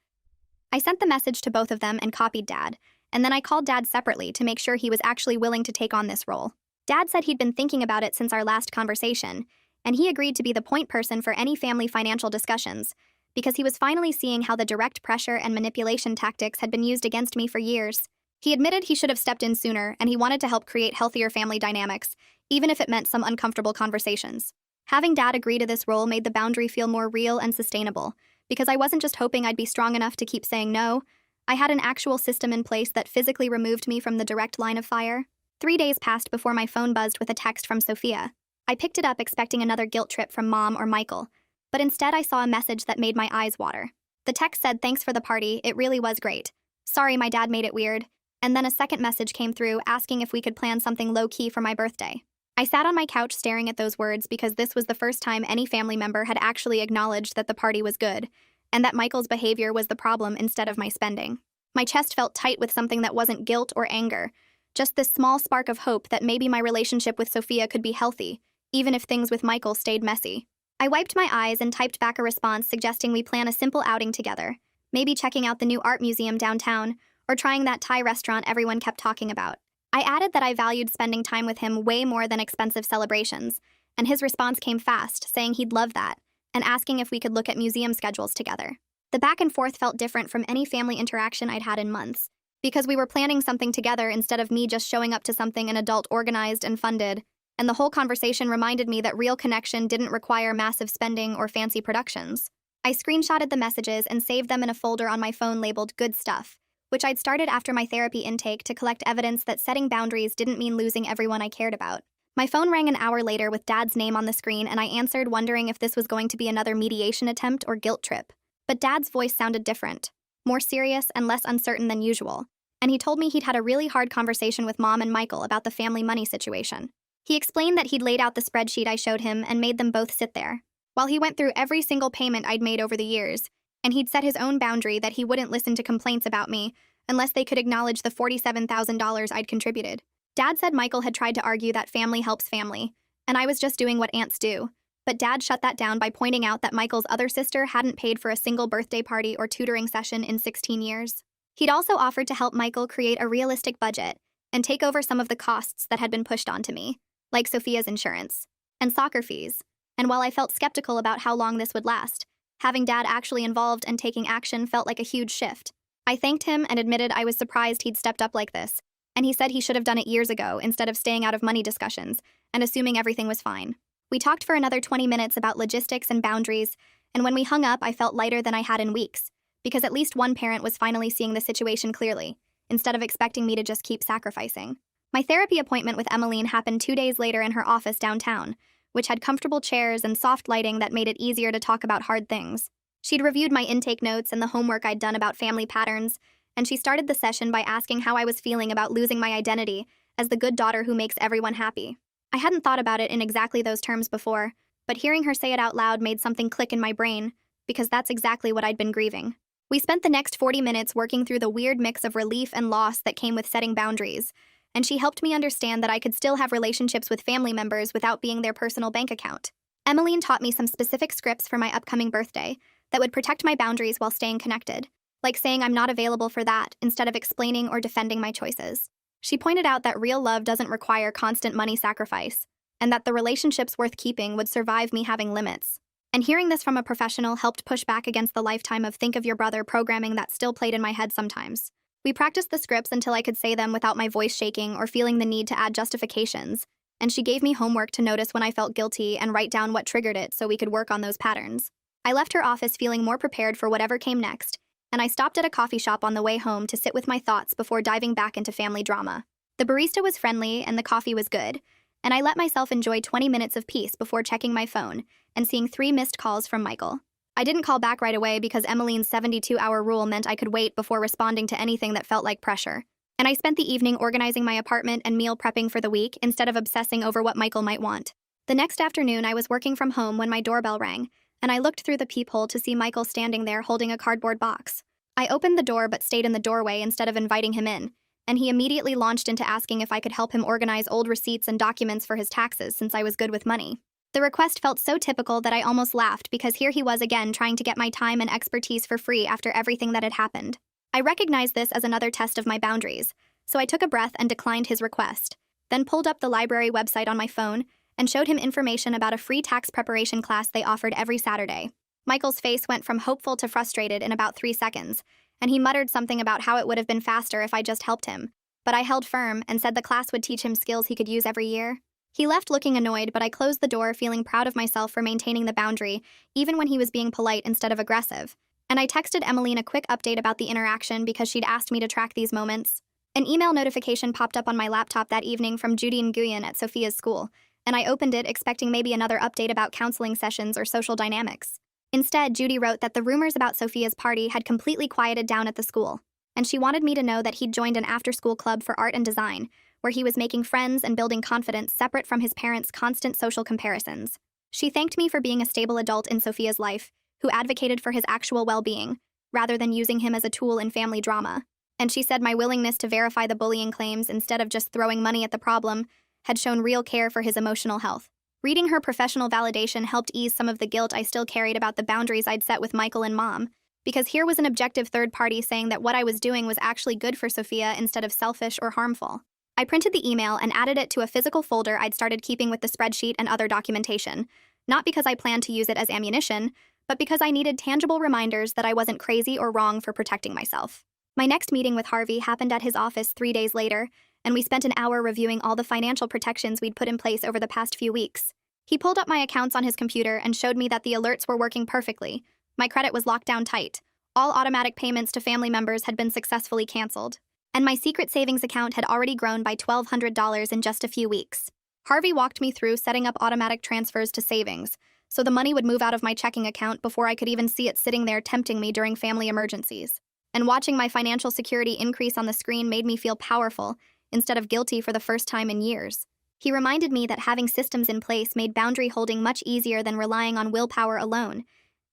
[SPEAKER 1] I sent the message to both of them and copied Dad, and then I called Dad separately to make sure he was actually willing to take on this role. Dad said he'd been thinking about it since our last conversation, and he agreed to be the point person for any family financial discussions, because he was finally seeing how the direct pressure and manipulation tactics had been used against me for years. He admitted he should have stepped in sooner, and he wanted to help create healthier family dynamics, even if it meant some uncomfortable conversations. Having Dad agree to this role made the boundary feel more real and sustainable, because I wasn't just hoping I'd be strong enough to keep saying no. I had an actual system in place that physically removed me from the direct line of fire. 3 days passed before my phone buzzed with a text from Sophia. I picked it up expecting another guilt trip from Mom or Michael, but instead I saw a message that made my eyes water. The text said, "Thanks for the party, it really was great. Sorry my dad made it weird." And then a second message came through asking if we could plan something low-key for my birthday. I sat on my couch staring at those words because this was the first time any family member had actually acknowledged that the party was good, and that Michael's behavior was the problem instead of my spending. My chest felt tight with something that wasn't guilt or anger, just this small spark of hope that maybe my relationship with Sophia could be healthy, even if things with Michael stayed messy. I wiped my eyes and typed back a response suggesting we plan a simple outing together, maybe checking out the new art museum downtown, or trying that Thai restaurant everyone kept talking about. I added that I valued spending time with him way more than expensive celebrations, and his response came fast, saying he'd love that, and asking if we could look at museum schedules together. The back and forth felt different from any family interaction I'd had in months, because we were planning something together instead of me just showing up to something an adult organized and funded, and the whole conversation reminded me that real connection didn't require massive spending or fancy productions. I screenshotted the messages and saved them in a folder on my phone labeled Good Stuff, which I'd started after my therapy intake to collect evidence that setting boundaries didn't mean losing everyone I cared about. My phone rang an hour later with Dad's name on the screen, and I answered, wondering if this was going to be another mediation attempt or guilt trip. But Dad's voice sounded different, more serious and less uncertain than usual, and he told me he'd had a really hard conversation with Mom and Michael about the family money situation. He explained that he'd laid out the spreadsheet I showed him and made them both sit there, while he went through every single payment I'd made over the years, and he'd set his own boundary that he wouldn't listen to complaints about me unless they could acknowledge the $47,000 I'd contributed. Dad said Michael had tried to argue that family helps family, and I was just doing what aunts do, but Dad shut that down by pointing out that Michael's other sister hadn't paid for a single birthday party or tutoring session in 16 years. He'd also offered to help Michael create a realistic budget and take over some of the costs that had been pushed onto me, like Sophia's insurance and soccer fees. And while I felt skeptical about how long this would last, having Dad actually involved and taking action felt like a huge shift. I thanked him and admitted I was surprised he'd stepped up like this, and he said he should have done it years ago instead of staying out of money discussions and assuming everything was fine. We talked for another 20 minutes about logistics and boundaries, and when we hung up, I felt lighter than I had in weeks, because at least one parent was finally seeing the situation clearly, instead of expecting me to just keep sacrificing. My therapy appointment with Emmeline happened 2 days later in her office downtown, which had comfortable chairs and soft lighting that made it easier to talk about hard things. She'd reviewed my intake notes and the homework I'd done about family patterns, and she started the session by asking how I was feeling about losing my identity as the good daughter who makes everyone happy. I hadn't thought about it in exactly those terms before, but hearing her say it out loud made something click in my brain, because that's exactly what I'd been grieving. We spent the next 40 minutes working through the weird mix of relief and loss that came with setting boundaries, and she helped me understand that I could still have relationships with family members without being their personal bank account. Emmeline taught me some specific scripts for my upcoming birthday that would protect my boundaries while staying connected, like saying I'm not available for that instead of explaining or defending my choices. She pointed out that real love doesn't require constant money sacrifice, and that the relationships worth keeping would survive me having limits. And hearing this from a professional helped push back against the lifetime of think of your brother programming that still played in my head sometimes. We practiced the scripts until I could say them without my voice shaking or feeling the need to add justifications, and she gave me homework to notice when I felt guilty and write down what triggered it so we could work on those patterns. I left her office feeling more prepared for whatever came next, and I stopped at a coffee shop on the way home to sit with my thoughts before diving back into family drama. The barista was friendly and the coffee was good, and I let myself enjoy 20 minutes of peace before checking my phone and seeing 3 missed calls from Michael. I didn't call back right away because Emmeline's 72-hour rule meant I could wait before responding to anything that felt like pressure. And I spent the evening organizing my apartment and meal prepping for the week instead of obsessing over what Michael might want. The next afternoon, I was working from home when my doorbell rang, and I looked through the peephole to see Michael standing there holding a cardboard box. I opened the door but stayed in the doorway instead of inviting him in, and he immediately launched into asking if I could help him organize old receipts and documents for his taxes since I was good with money. The request felt so typical that I almost laughed because here he was again trying to get my time and expertise for free after everything that had happened. I recognized this as another test of my boundaries, so I took a breath and declined his request, then pulled up the library website on my phone and showed him information about a free tax preparation class they offered every Saturday. Michael's face went from hopeful to frustrated in about 3 seconds, and he muttered something about how it would have been faster if I just helped him, but I held firm and said the class would teach him skills he could use every year. He left looking annoyed, but I closed the door feeling proud of myself for maintaining the boundary, even when he was being polite instead of aggressive. And I texted Emmeline a quick update about the interaction because she'd asked me to track these moments. An email notification popped up on my laptop that evening from Judy Nguyen at Sophia's school, and I opened it expecting maybe another update about counseling sessions or social dynamics. Instead, Judy wrote that the rumors about Sophia's party had completely quieted down at the school, and she wanted me to know that he'd joined an after-school club for art and design, where he was making friends and building confidence separate from his parents' constant social comparisons. She thanked me for being a stable adult in Sophia's life, who advocated for his actual well-being, rather than using him as a tool in family drama. And she said my willingness to verify the bullying claims instead of just throwing money at the problem had shown real care for his emotional health. Reading her professional validation helped ease some of the guilt I still carried about the boundaries I'd set with Michael and Mom, because here was an objective third party saying that what I was doing was actually good for Sophia instead of selfish or harmful. I printed the email and added it to a physical folder I'd started keeping with the spreadsheet and other documentation, not because I planned to use it as ammunition, but because I needed tangible reminders that I wasn't crazy or wrong for protecting myself. My next meeting with Harvey happened at his office 3 days later, and we spent an hour reviewing all the financial protections we'd put in place over the past few weeks. He pulled up my accounts on his computer and showed me that the alerts were working perfectly. My credit was locked down tight. All automatic payments to family members had been successfully canceled, and my secret savings account had already grown by $1,200 in just a few weeks. Harvey walked me through setting up automatic transfers to savings, so the money would move out of my checking account before I could even see it sitting there tempting me during family emergencies. And watching my financial security increase on the screen made me feel powerful, instead of guilty for the first time in years. He reminded me that having systems in place made boundary holding much easier than relying on willpower alone,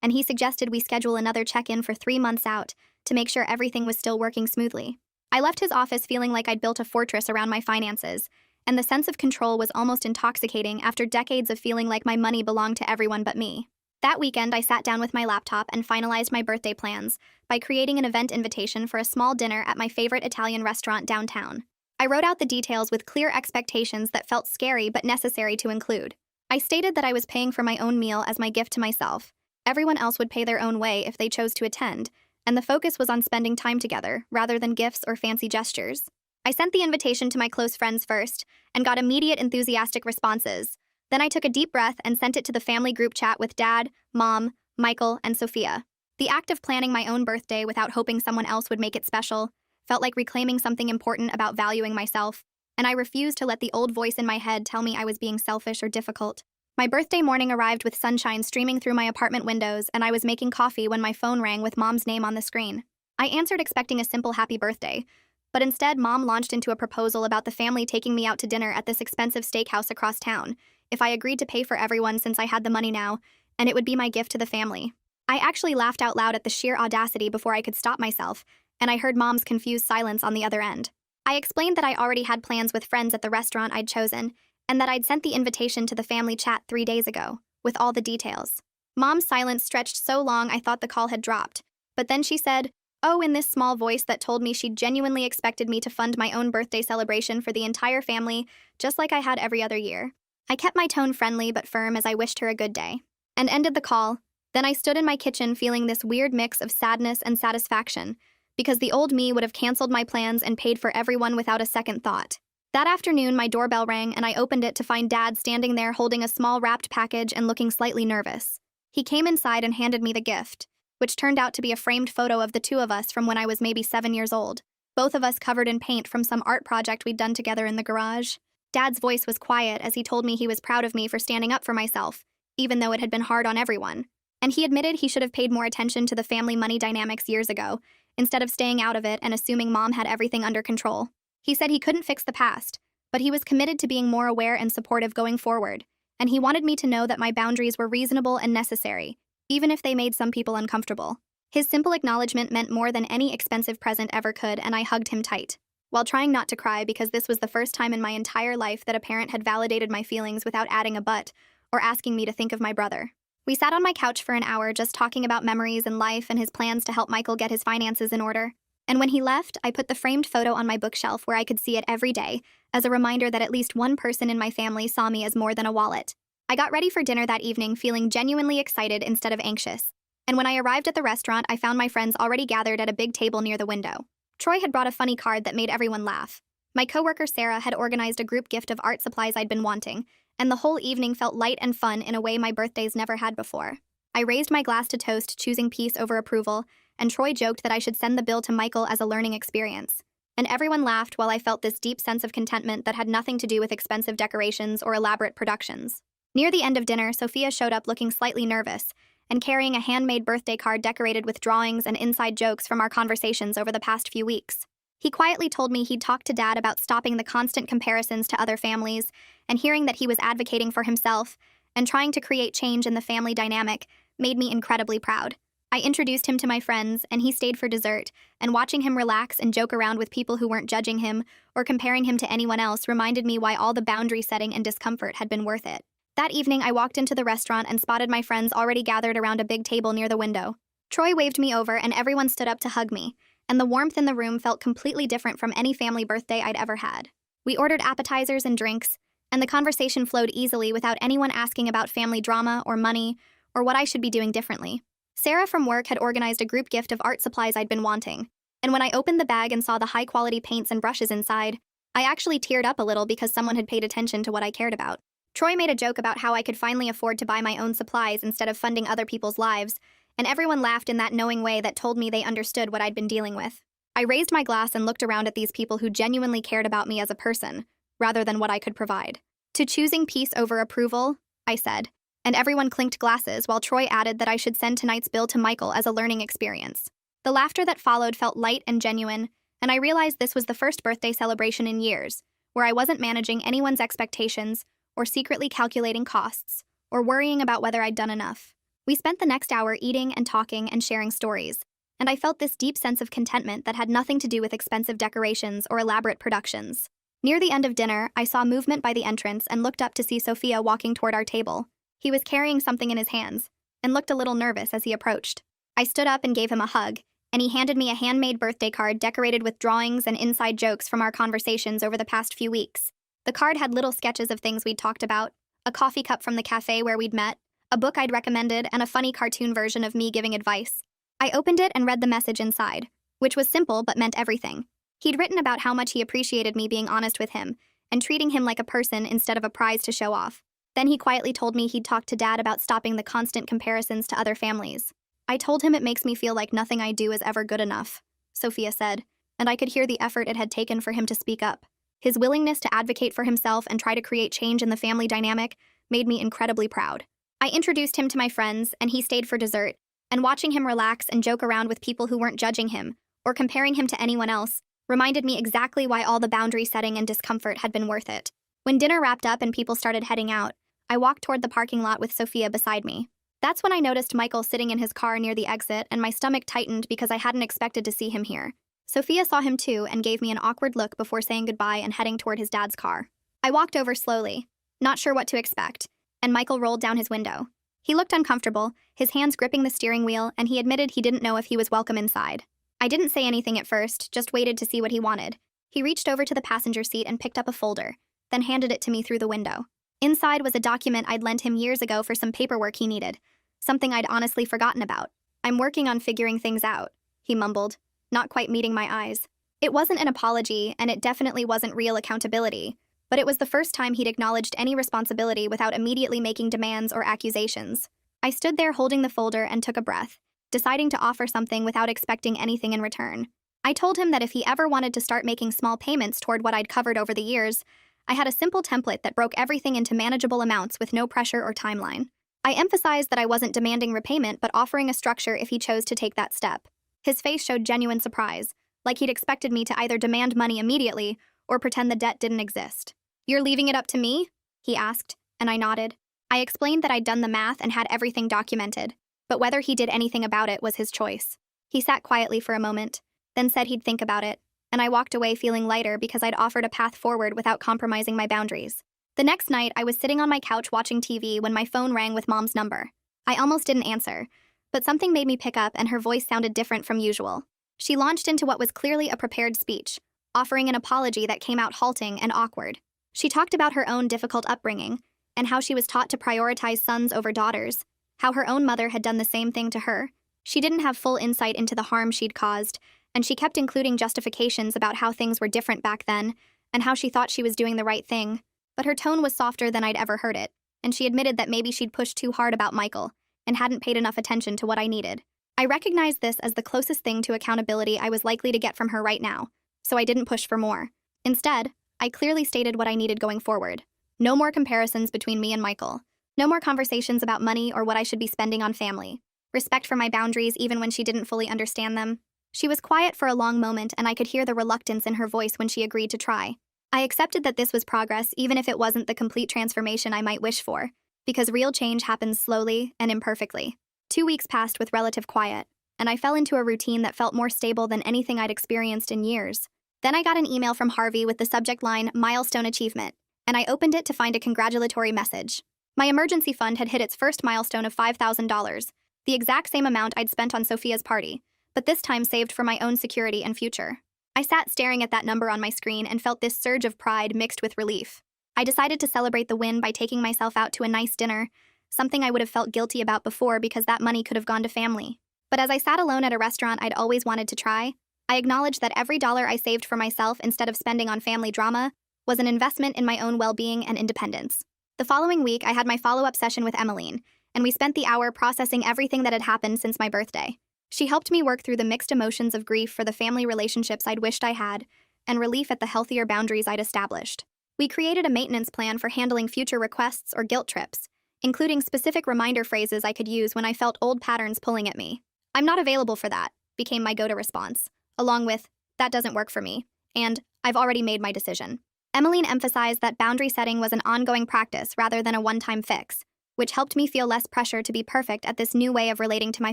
[SPEAKER 1] and he suggested we schedule another check-in for 3 months out to make sure everything was still working smoothly. I left his office feeling like I'd built a fortress around my finances, and the sense of control was almost intoxicating after decades of feeling like my money belonged to everyone but me. That weekend, I sat down with my laptop and finalized my birthday plans by creating an event invitation for a small dinner at my favorite Italian restaurant downtown. I wrote out the details with clear expectations that felt scary but necessary to include. I stated that I was paying for my own meal as my gift to myself. Everyone else would pay their own way if they chose to attend, and the focus was on spending time together rather than gifts or fancy gestures. I sent the invitation to my close friends first and got immediate enthusiastic responses. Then I took a deep breath and sent it to the family group chat with Dad, Mom, Michael, and Sophia. The act of planning my own birthday without hoping someone else would make it special felt like reclaiming something important about valuing myself, and I refused to let the old voice in my head tell me I was being selfish or difficult. My birthday morning arrived with sunshine streaming through my apartment windows, and I was making coffee when my phone rang with Mom's name on the screen. I answered expecting a simple happy birthday, but instead Mom launched into a proposal about the family taking me out to dinner at this expensive steakhouse across town, if I agreed to pay for everyone since I had the money now, and it would be my gift to the family. I actually laughed out loud at the sheer audacity before I could stop myself, and I heard Mom's confused silence on the other end. I explained that I already had plans with friends at the restaurant I'd chosen, and that I'd sent the invitation to the family chat 3 days ago, with all the details. Mom's silence stretched so long I thought the call had dropped, but then she said, "Oh," in this small voice that told me she genuinely expected me to fund my own birthday celebration for the entire family, just like I had every other year. I kept my tone friendly but firm as I wished her a good day, and ended the call. Then I stood in my kitchen feeling this weird mix of sadness and satisfaction, because the old me would have canceled my plans and paid for everyone without a second thought. That afternoon, my doorbell rang and I opened it to find Dad standing there holding a small wrapped package and looking slightly nervous. He came inside and handed me the gift, which turned out to be a framed photo of the two of us from when I was maybe 7 years old, both of us covered in paint from some art project we'd done together in the garage. Dad's voice was quiet as he told me he was proud of me for standing up for myself, even though it had been hard on everyone. And he admitted he should have paid more attention to the family money dynamics years ago, instead of staying out of it and assuming Mom had everything under control. He said he couldn't fix the past, but he was committed to being more aware and supportive going forward, and he wanted me to know that my boundaries were reasonable and necessary, even if they made some people uncomfortable. His simple acknowledgement meant more than any expensive present ever could, and I hugged him tight, while trying not to cry because this was the first time in my entire life that a parent had validated my feelings without adding a but or asking me to think of my brother. We sat on my couch for an hour just talking about memories and life and his plans to help Michael get his finances in order. And when he left, I put the framed photo on my bookshelf where I could see it every day, as a reminder that at least one person in my family saw me as more than a wallet. I got ready for dinner that evening feeling genuinely excited instead of anxious. And when I arrived at the restaurant, I found my friends already gathered at a big table near the window. Troy had brought a funny card that made everyone laugh. My coworker Sarah had organized a group gift of art supplies I'd been wanting, and the whole evening felt light and fun in a way my birthdays never had before. I raised my glass to toast, choosing peace over approval, and Troy joked that I should send the bill to Michael as a learning experience. And everyone laughed while I felt this deep sense of contentment that had nothing to do with expensive decorations or elaborate productions. Near the end of dinner, Sophia showed up looking slightly nervous and carrying a handmade birthday card decorated with drawings and inside jokes from our conversations over the past few weeks. He quietly told me he'd talked to Dad about stopping the constant comparisons to other families, and hearing that he was advocating for himself and trying to create change in the family dynamic made me incredibly proud. I introduced him to my friends, and he stayed for dessert, and watching him relax and joke around with people who weren't judging him or comparing him to anyone else reminded me why all the boundary setting and discomfort had been worth it. That evening, I walked into the restaurant and spotted my friends already gathered around a big table near the window. Troy waved me over, and everyone stood up to hug me, and the warmth in the room felt completely different from any family birthday I'd ever had. We ordered appetizers and drinks, and the conversation flowed easily without anyone asking about family drama or money or what I should be doing differently. Sarah from work had organized a group gift of art supplies I'd been wanting, and when I opened the bag and saw the high-quality paints and brushes inside, I actually teared up a little because someone had paid attention to what I cared about. Troy made a joke about how I could finally afford to buy my own supplies instead of funding other people's lives, and everyone laughed in that knowing way that told me they understood what I'd been dealing with. I raised my glass and looked around at these people who genuinely cared about me as a person, rather than what I could provide. To choosing peace over approval, I said, and everyone clinked glasses while Troy added that I should send tonight's bill to Michael as a learning experience. The laughter that followed felt light and genuine, and I realized this was the first birthday celebration in years, where I wasn't managing anyone's expectations or secretly calculating costs, or worrying about whether I'd done enough. We spent the next hour eating and talking and sharing stories, and I felt this deep sense of contentment that had nothing to do with expensive decorations or elaborate productions. Near the end of dinner, I saw movement by the entrance and looked up to see Sophia walking toward our table. He was carrying something in his hands, and looked a little nervous as he approached. I stood up and gave him a hug, and he handed me a handmade birthday card decorated with drawings and inside jokes from our conversations over the past few weeks. The card had little sketches of things we'd talked about, a coffee cup from the cafe where we'd met, a book I'd recommended, and a funny cartoon version of me giving advice. I opened it and read the message inside, which was simple but meant everything. He'd written about how much he appreciated me being honest with him, and treating him like a person instead of a prize to show off. Then he quietly told me he'd talked to Dad about stopping the constant comparisons to other families. I told him it makes me feel like nothing I do is ever good enough, Sophia said, and I could hear the effort it had taken for him to speak up. His willingness to advocate for himself and try to create change in the family dynamic made me incredibly proud. I introduced him to my friends, and he stayed for dessert, and watching him relax and joke around with people who weren't judging him or comparing him to anyone else reminded me exactly why all the boundary setting and discomfort had been worth it. When dinner wrapped up and people started heading out, I walked toward the parking lot with Sophia beside me. That's when I noticed Michael sitting in his car near the exit, and my stomach tightened because I hadn't expected to see him here. Sophia saw him too and gave me an awkward look before saying goodbye and heading toward his dad's car. I walked over slowly, not sure what to expect, and Michael rolled down his window. He looked uncomfortable, his hands gripping the steering wheel, and he admitted he didn't know if he was welcome inside. I didn't say anything at first, just waited to see what he wanted. He reached over to the passenger seat and picked up a folder, then handed it to me through the window. Inside was a document I'd lent him years ago for some paperwork he needed, something I'd honestly forgotten about. "I'm working on figuring things out," he mumbled, not quite meeting my eyes. It wasn't an apology, and it definitely wasn't real accountability, but it was the first time he'd acknowledged any responsibility without immediately making demands or accusations. I stood there holding the folder and took a breath, deciding to offer something without expecting anything in return. I told him that if he ever wanted to start making small payments toward what I'd covered over the years, I had a simple template that broke everything into manageable amounts with no pressure or timeline. I emphasized that I wasn't demanding repayment but offering a structure if he chose to take that step. His face showed genuine surprise, like he'd expected me to either demand money immediately or pretend the debt didn't exist. "You're leaving it up to me?" he asked, and I nodded. I explained that I'd done the math and had everything documented, but whether he did anything about it was his choice. He sat quietly for a moment, then said he'd think about it, and I walked away feeling lighter because I'd offered a path forward without compromising my boundaries. The next night, I was sitting on my couch watching TV when my phone rang with Mom's number. I almost didn't answer, but something made me pick up and her voice sounded different from usual. She launched into what was clearly a prepared speech, offering an apology that came out halting and awkward. She talked about her own difficult upbringing, and how she was taught to prioritize sons over daughters, how her own mother had done the same thing to her. She didn't have full insight into the harm she'd caused, and she kept including justifications about how things were different back then, and how she thought she was doing the right thing. But her tone was softer than I'd ever heard it, and she admitted that maybe she'd pushed too hard about Michael, and hadn't paid enough attention to what I needed. I recognized this as the closest thing to accountability I was likely to get from her right now, so I didn't push for more. Instead, I clearly stated what I needed going forward. No more comparisons between me and Michael. No more conversations about money or what I should be spending on family. Respect for my boundaries even when she didn't fully understand them. She was quiet for a long moment, and I could hear the reluctance in her voice when she agreed to try. I accepted that this was progress even if it wasn't the complete transformation I might wish for, because real change happens slowly and imperfectly. 2 weeks passed with relative quiet, and I fell into a routine that felt more stable than anything I'd experienced in years. Then I got an email from Harvey with the subject line, "Milestone Achievement," and I opened it to find a congratulatory message. My emergency fund had hit its first milestone of $5,000, the exact same amount I'd spent on Sophia's party, but this time saved for my own security and future. I sat staring at that number on my screen and felt this surge of pride mixed with relief. I decided to celebrate the win by taking myself out to a nice dinner, something I would have felt guilty about before because that money could have gone to family. But as I sat alone at a restaurant I'd always wanted to try, I acknowledged that every dollar I saved for myself instead of spending on family drama was an investment in my own well-being and independence. The following week, I had my follow-up session with Emmeline, and we spent the hour processing everything that had happened since my birthday. She helped me work through the mixed emotions of grief for the family relationships I'd wished I had, and relief at the healthier boundaries I'd established. We created a maintenance plan for handling future requests or guilt trips, including specific reminder phrases I could use when I felt old patterns pulling at me. "I'm not available for that," became my go-to response, along with, "That doesn't work for me," and "I've already made my decision." Emmeline emphasized that boundary setting was an ongoing practice rather than a one-time fix, which helped me feel less pressure to be perfect at this new way of relating to my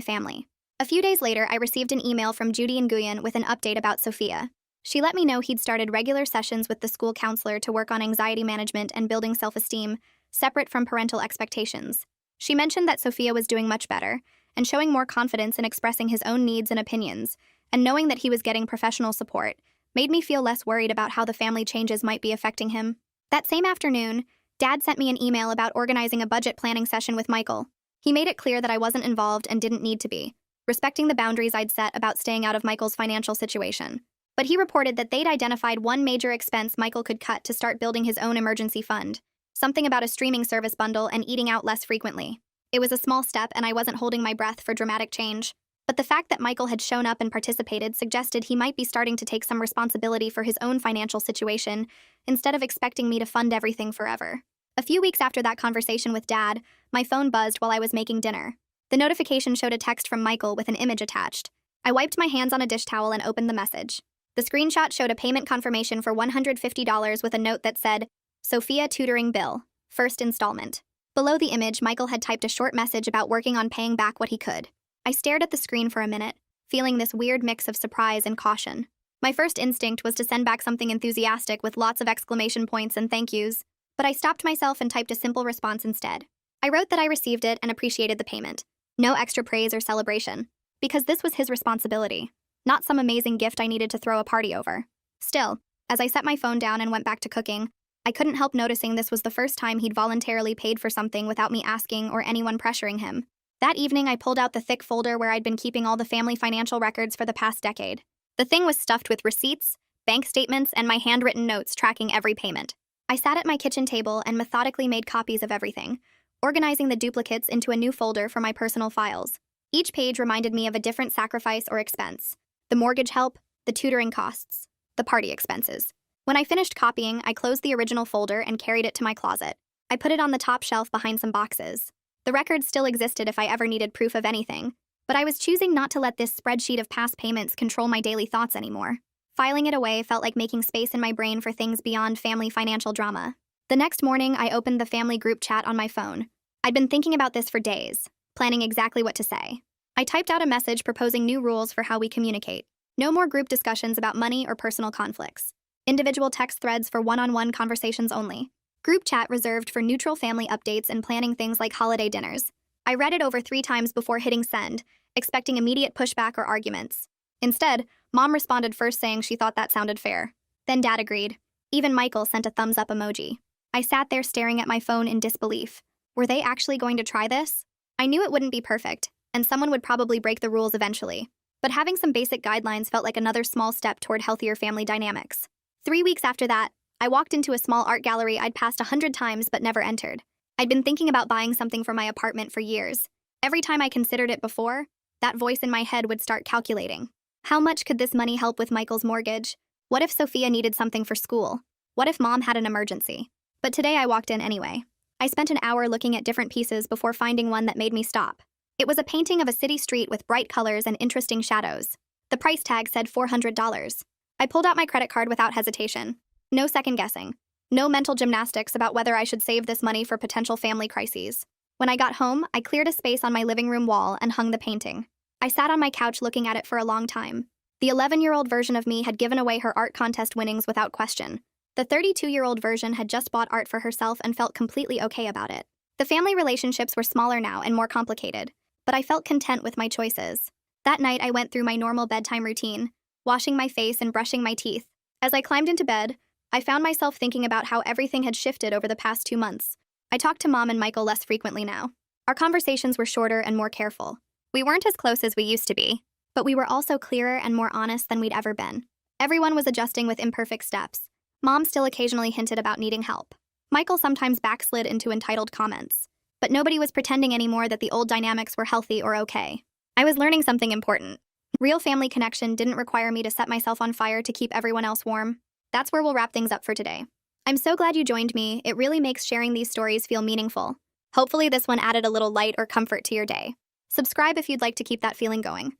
[SPEAKER 1] family. A few days later, I received an email from Judy Nguyen with an update about Sophia. She let me know he'd started regular sessions with the school counselor to work on anxiety management and building self-esteem, separate from parental expectations. She mentioned that Sophia was doing much better and showing more confidence in expressing his own needs and opinions, and knowing that he was getting professional support made me feel less worried about how the family changes might be affecting him. That same afternoon, Dad sent me an email about organizing a budget planning session with Michael. He made it clear that I wasn't involved and didn't need to be, respecting the boundaries I'd set about staying out of Michael's financial situation. But he reported that they'd identified one major expense Michael could cut to start building his own emergency fund, something about a streaming service bundle and eating out less frequently. It was a small step, and I wasn't holding my breath for dramatic change. But the fact that Michael had shown up and participated suggested he might be starting to take some responsibility for his own financial situation instead of expecting me to fund everything forever. A few weeks after that conversation with Dad, my phone buzzed while I was making dinner. The notification showed a text from Michael with an image attached. I wiped my hands on a dish towel and opened the message. The screenshot showed a payment confirmation for $150 with a note that said, "Sophia tutoring bill, first installment." Below the image, Michael had typed a short message about working on paying back what he could. I stared at the screen for a minute, feeling this weird mix of surprise and caution. My first instinct was to send back something enthusiastic with lots of exclamation points and thank yous, but I stopped myself and typed a simple response instead. I wrote that I received it and appreciated the payment. No extra praise or celebration, because this was his responsibility, not some amazing gift I needed to throw a party over. Still, as I set my phone down and went back to cooking, I couldn't help noticing this was the first time he'd voluntarily paid for something without me asking or anyone pressuring him. That evening, I pulled out the thick folder where I'd been keeping all the family financial records for the past decade. The thing was stuffed with receipts, bank statements, and my handwritten notes tracking every payment. I sat at my kitchen table and methodically made copies of everything, organizing the duplicates into a new folder for my personal files. Each page reminded me of a different sacrifice or expense: the mortgage help, the tutoring costs, the party expenses. When I finished copying, I closed the original folder and carried it to my closet. I put it on the top shelf behind some boxes. The records still existed if I ever needed proof of anything, but I was choosing not to let this spreadsheet of past payments control my daily thoughts anymore. Filing it away felt like making space in my brain for things beyond family financial drama. The next morning, I opened the family group chat on my phone. I'd been thinking about this for days, planning exactly what to say. I typed out a message proposing new rules for how we communicate. No more group discussions about money or personal conflicts. Individual text threads for one-on-one conversations only. Group chat reserved for neutral family updates and planning things like holiday dinners. I read it over 3 times before hitting send, expecting immediate pushback or arguments. Instead, Mom responded first saying she thought that sounded fair. Then Dad agreed. Even Michael sent a thumbs-up emoji. I sat there staring at my phone in disbelief. Were they actually going to try this? I knew it wouldn't be perfect, and someone would probably break the rules eventually. But having some basic guidelines felt like another small step toward healthier family dynamics. 3 weeks after that, I walked into a small art gallery I'd passed 100 times but never entered. I'd been thinking about buying something for my apartment for years. Every time I considered it before, that voice in my head would start calculating. How much could this money help with Michael's mortgage? What if Sophia needed something for school? What if Mom had an emergency? But today I walked in anyway. I spent an hour looking at different pieces before finding one that made me stop. It was a painting of a city street with bright colors and interesting shadows. The price tag said $400. I pulled out my credit card without hesitation. No second guessing. No mental gymnastics about whether I should save this money for potential family crises. When I got home, I cleared a space on my living room wall and hung the painting. I sat on my couch looking at it for a long time. The 11-year-old version of me had given away her art contest winnings without question. The 32-year-old version had just bought art for herself and felt completely okay about it. The family relationships were smaller now and more complicated, but I felt content with my choices. That night, I went through my normal bedtime routine, washing my face and brushing my teeth. As I climbed into bed, I found myself thinking about how everything had shifted over the past 2 months. I talked to Mom and Michael less frequently now. Our conversations were shorter and more careful. We weren't as close as we used to be, but we were also clearer and more honest than we'd ever been. Everyone was adjusting with imperfect steps. Mom still occasionally hinted about needing help. Michael sometimes backslid into entitled comments. But nobody was pretending anymore that the old dynamics were healthy or okay. I was learning something important. Real family connection didn't require me to set myself on fire to keep everyone else warm. That's where we'll wrap things up for today. I'm so glad you joined me. It really makes sharing these stories feel meaningful. Hopefully this one added a little light or comfort to your day. Subscribe if you'd like to keep that feeling going.